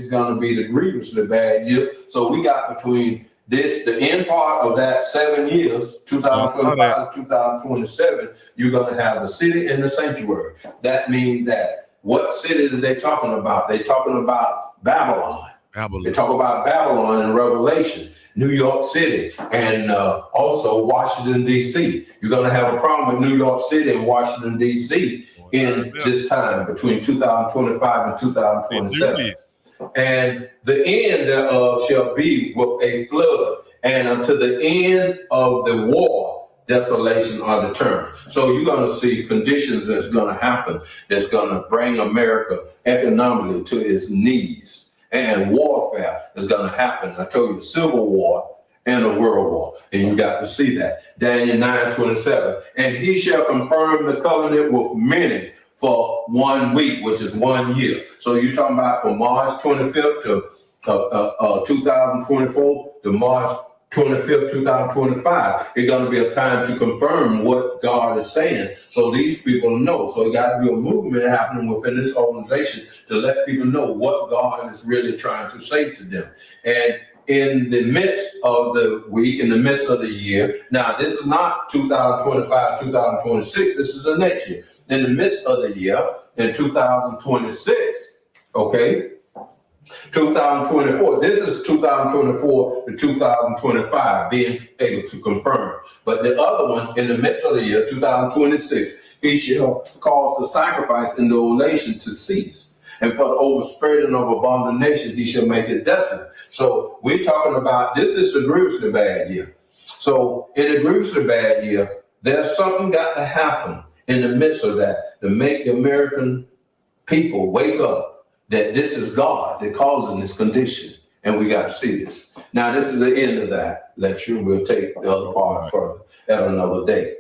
going to be the grievously bad year. So we got between the end part of that 7 years, 2025 to 2027, you're going to have the city and the sanctuary. That means that what city are they talking about? They're talking about Babylon. They talk about Babylon in Revelation, New York City, and also Washington, D.C. You're going to have a problem with New York City and Washington, D.C. in this time between 2025 and 2027. And the end thereof shall be with a flood, and unto the end of the war, desolation are determined. So you're going to see conditions that's going to happen that's going to bring America economically to its knees, and warfare is going to happen. I told you, the Civil War and a world war, and you got to see that. Daniel 9:27, and he shall confirm the covenant with many for 1 week, which is 1 year. So you're talking about from March 25th to 2024 to March 25th, 2025. It's going to be a time to confirm what God is saying, so these people know. So it got to be a movement happening within this organization to let people know what God is really trying to say to them. And in the midst of the week, in the midst of the year, now this is not 2025, 2026, this is the next year. In the midst of the year, in 2026, okay, 2024, this is 2024 to 2025, being able to confirm. But the other one, in the midst of the year, 2026, he shall cause the sacrifice and the oblation to cease. And for the overspreading of abomination, he shall make it desolate. So we're talking about, this is the grievously bad year. So in the grievously bad year, there's something got to happen in the midst of that to make the American people wake up that this is God that causing this condition, and we got to see this. Now, this is the end of that lecture. We'll take the other part further at another day.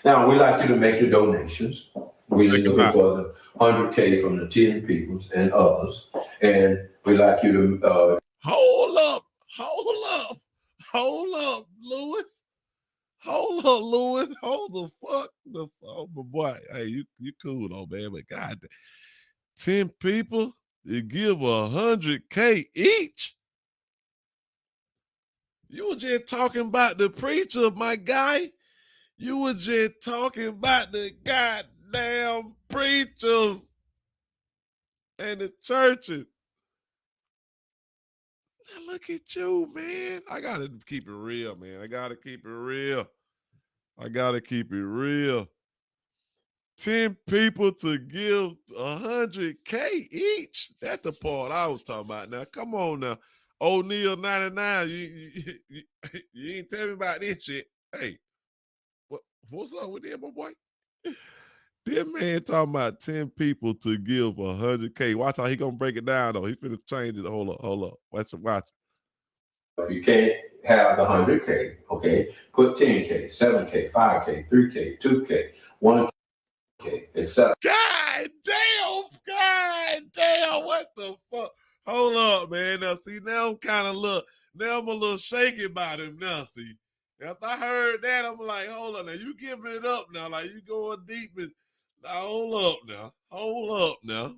Now, we'd like you to make your donations. We're looking for the 100K from the 10 peoples and others, and we'd like you to... Hold up, Lewis. Hold up, Lewis. Hold the fuck. Oh, my boy. Hey, you cool though, man, but God, 10 people, you give 100K each. You were just talking about the preacher, my guy. You were just talking about the goddamn preachers and the churches. Now look at you, man. I gotta keep it real, man. I gotta keep it real. 10 people to give 100K each. That's the part I was talking about. Now, come on now. O'Neal 99, you ain't tell me about this shit. Hey, what's up with that, my boy? That man talking about 10 people to give 100K. Watch how he gonna break it down, though. He finna change it. Hold up. Watch it. If you can't have the 100K, okay, put 10K, 7K, 5K, 3K, 2K, 1K, etc. God damn, what the fuck? Hold up, man. Now, see, now I'm a little shaky about him now, see. After I heard that, I'm like, hold on, now you giving it up now, like you going deep and now hold up now.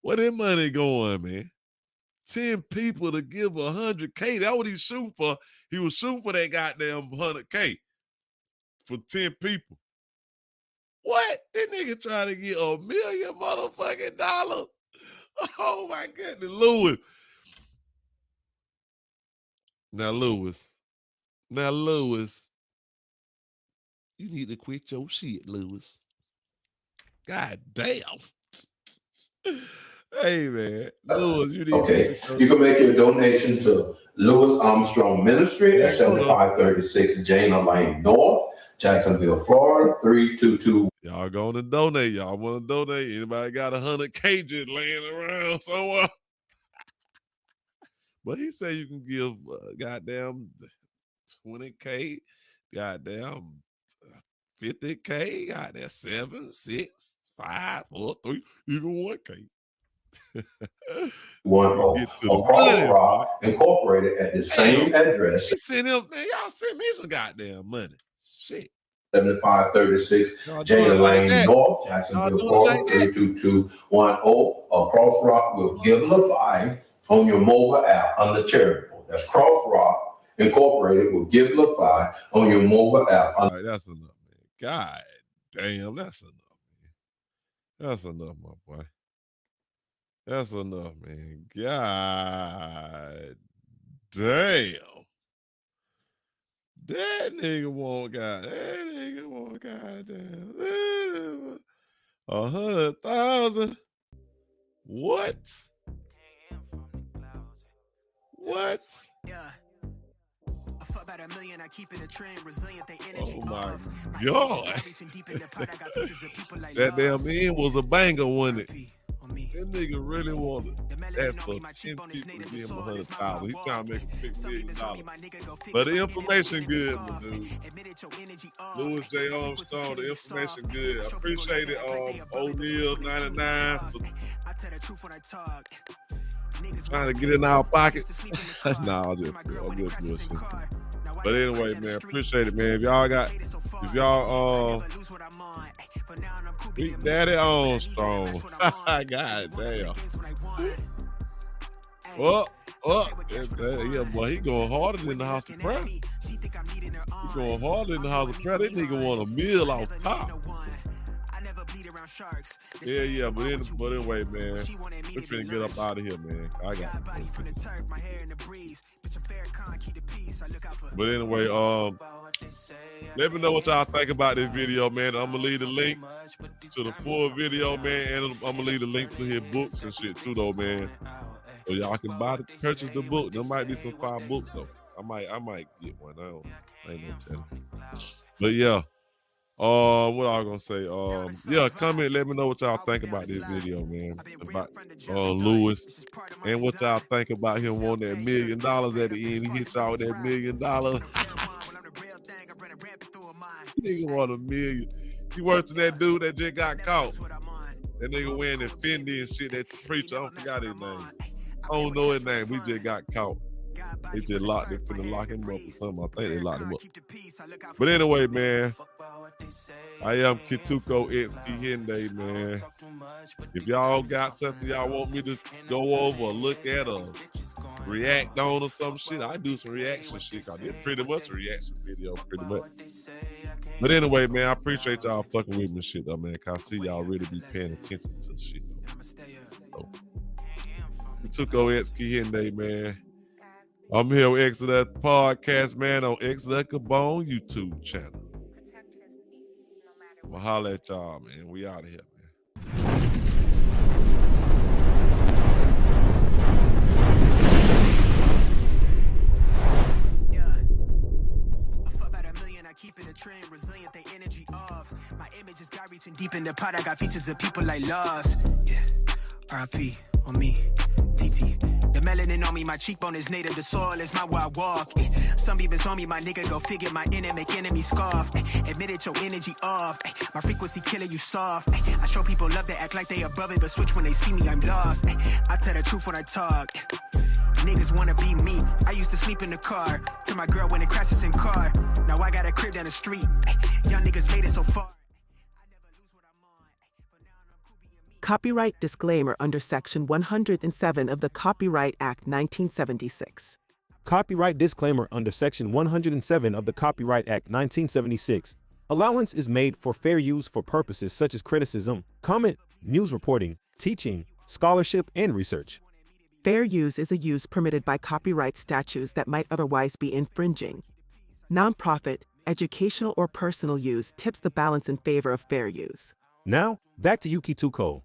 Where that money going, man? 10 people to give 100K. That's what he's shooting for. He was shooting for that goddamn 100K for 10 people. What? That nigga trying to get $1 million motherfucking dollars? Oh my goodness, Lewis. Now, Lewis, you need to quit your shit, Lewis. God damn. Hey, man. Lewis, you need to you can make your donation to Louis Armstrong Ministry at 7536 Jana Lane North, Jacksonville, Florida, 322. Y'all going to donate. Y'all want to donate. Anybody got 100K just laying around somewhere? But he said you can give goddamn 20K, goddamn 50K, goddamn 7, 6, 5, 4, 3, even 1K. Get to the Cross Rock Incorporated at the same address. He sent him, man, y'all send me some goddamn money. Shit. 7536 Jane Lane North, Jacksonville, Florida, 32210. Cross Rock will give a 5 on your mobile app under charitable. That's Cross Rock Incorporated will give a 5 on your mobile app. All right, that's enough, man. God damn, that's enough, man. That's enough, my boy. That's enough, man. God damn. That nigga want goddamn 100,000. What? What? Yeah. I fuck about $1 million, I keep it a trend, resilient, they energy. Oh my God. That damn end was a banger, wasn't it? That nigga really wanted that for 10 people to give him 100,000. He trying to make $6 million. But the information good, my dude. Louis J. Armstrong, the information good. I appreciate it. O'Neal 99 for trying to get in our pockets. Nah, I'm just bullshit. But anyway, man, appreciate it, man. If y'all Big Daddy Armstrong. God damn. Yeah, boy, he going harder than the House of Prayer. He going harder than the House of Prayer. That nigga want a meal off top. Yeah, but anyway, man, we're finna get up out of here, man. I got it. But anyway, let me know what y'all think about this video, man. I'm gonna leave the link to the full video, man, and I'm gonna leave the link to his books and shit too, though, man. So y'all can purchase the book. There might be some 5 books though. I might get one. I ain't no telling. But yeah. What I was gonna say? Yeah, comment, let me know what y'all think about this video, man. About Lewis, and what y'all think about him wanting that $1 million at the end. He hit y'all with that $1 million. Nigga want $1 million. He worked with that dude that just got caught. That nigga wearing that Fendi and shit. That preacher, I forgot his name. I don't know his name. We just got caught. They just locked him, finna lock him up or something. I think they locked him up. But anyway, man, I am Kituko X Kihinde, man. If y'all got something y'all want me to go over or look at or react on or some shit, I do some reaction shit. I did pretty much a reaction video, pretty much. But anyway, man, I appreciate y'all fucking with me and shit, though, man, because I see y'all really be paying attention to shit, though. So, Kituko X Kihinde, man. I'm here with Exodus Podcast, man, on Exodus Cabone YouTube channel. I'ma holler at y'all, man. We out of here, man. Keep it a trend, resilient, they energy off. My images got reaching deep in the pot. I got features of people like lost. Yeah, R.I.P. on me, TT. The melanin on me, my cheekbone is native. The soil is my where I walk. Some even saw me, my nigga, go figure. My make enemy scoff. Admit it, your energy off. My frequency killer, you soft. I show people love to act like they above it, but switch when they see me, I'm lost. I tell the truth when I talk. Niggas wanna be me. I used to sleep in the car till my girl when it crashes in car. Now I got a crib down the street. Young niggas made it so far. Copyright disclaimer under Section 107 of the Copyright Act 1976. Copyright disclaimer under Section 107 of the Copyright Act 1976. Allowance is made for fair use for purposes such as criticism, comment, news reporting, teaching, scholarship, and research. Fair use is a use permitted by copyright statutes that might otherwise be infringing. Nonprofit, educational, or personal use tips the balance in favor of fair use. Now, back to Yuki Tuko.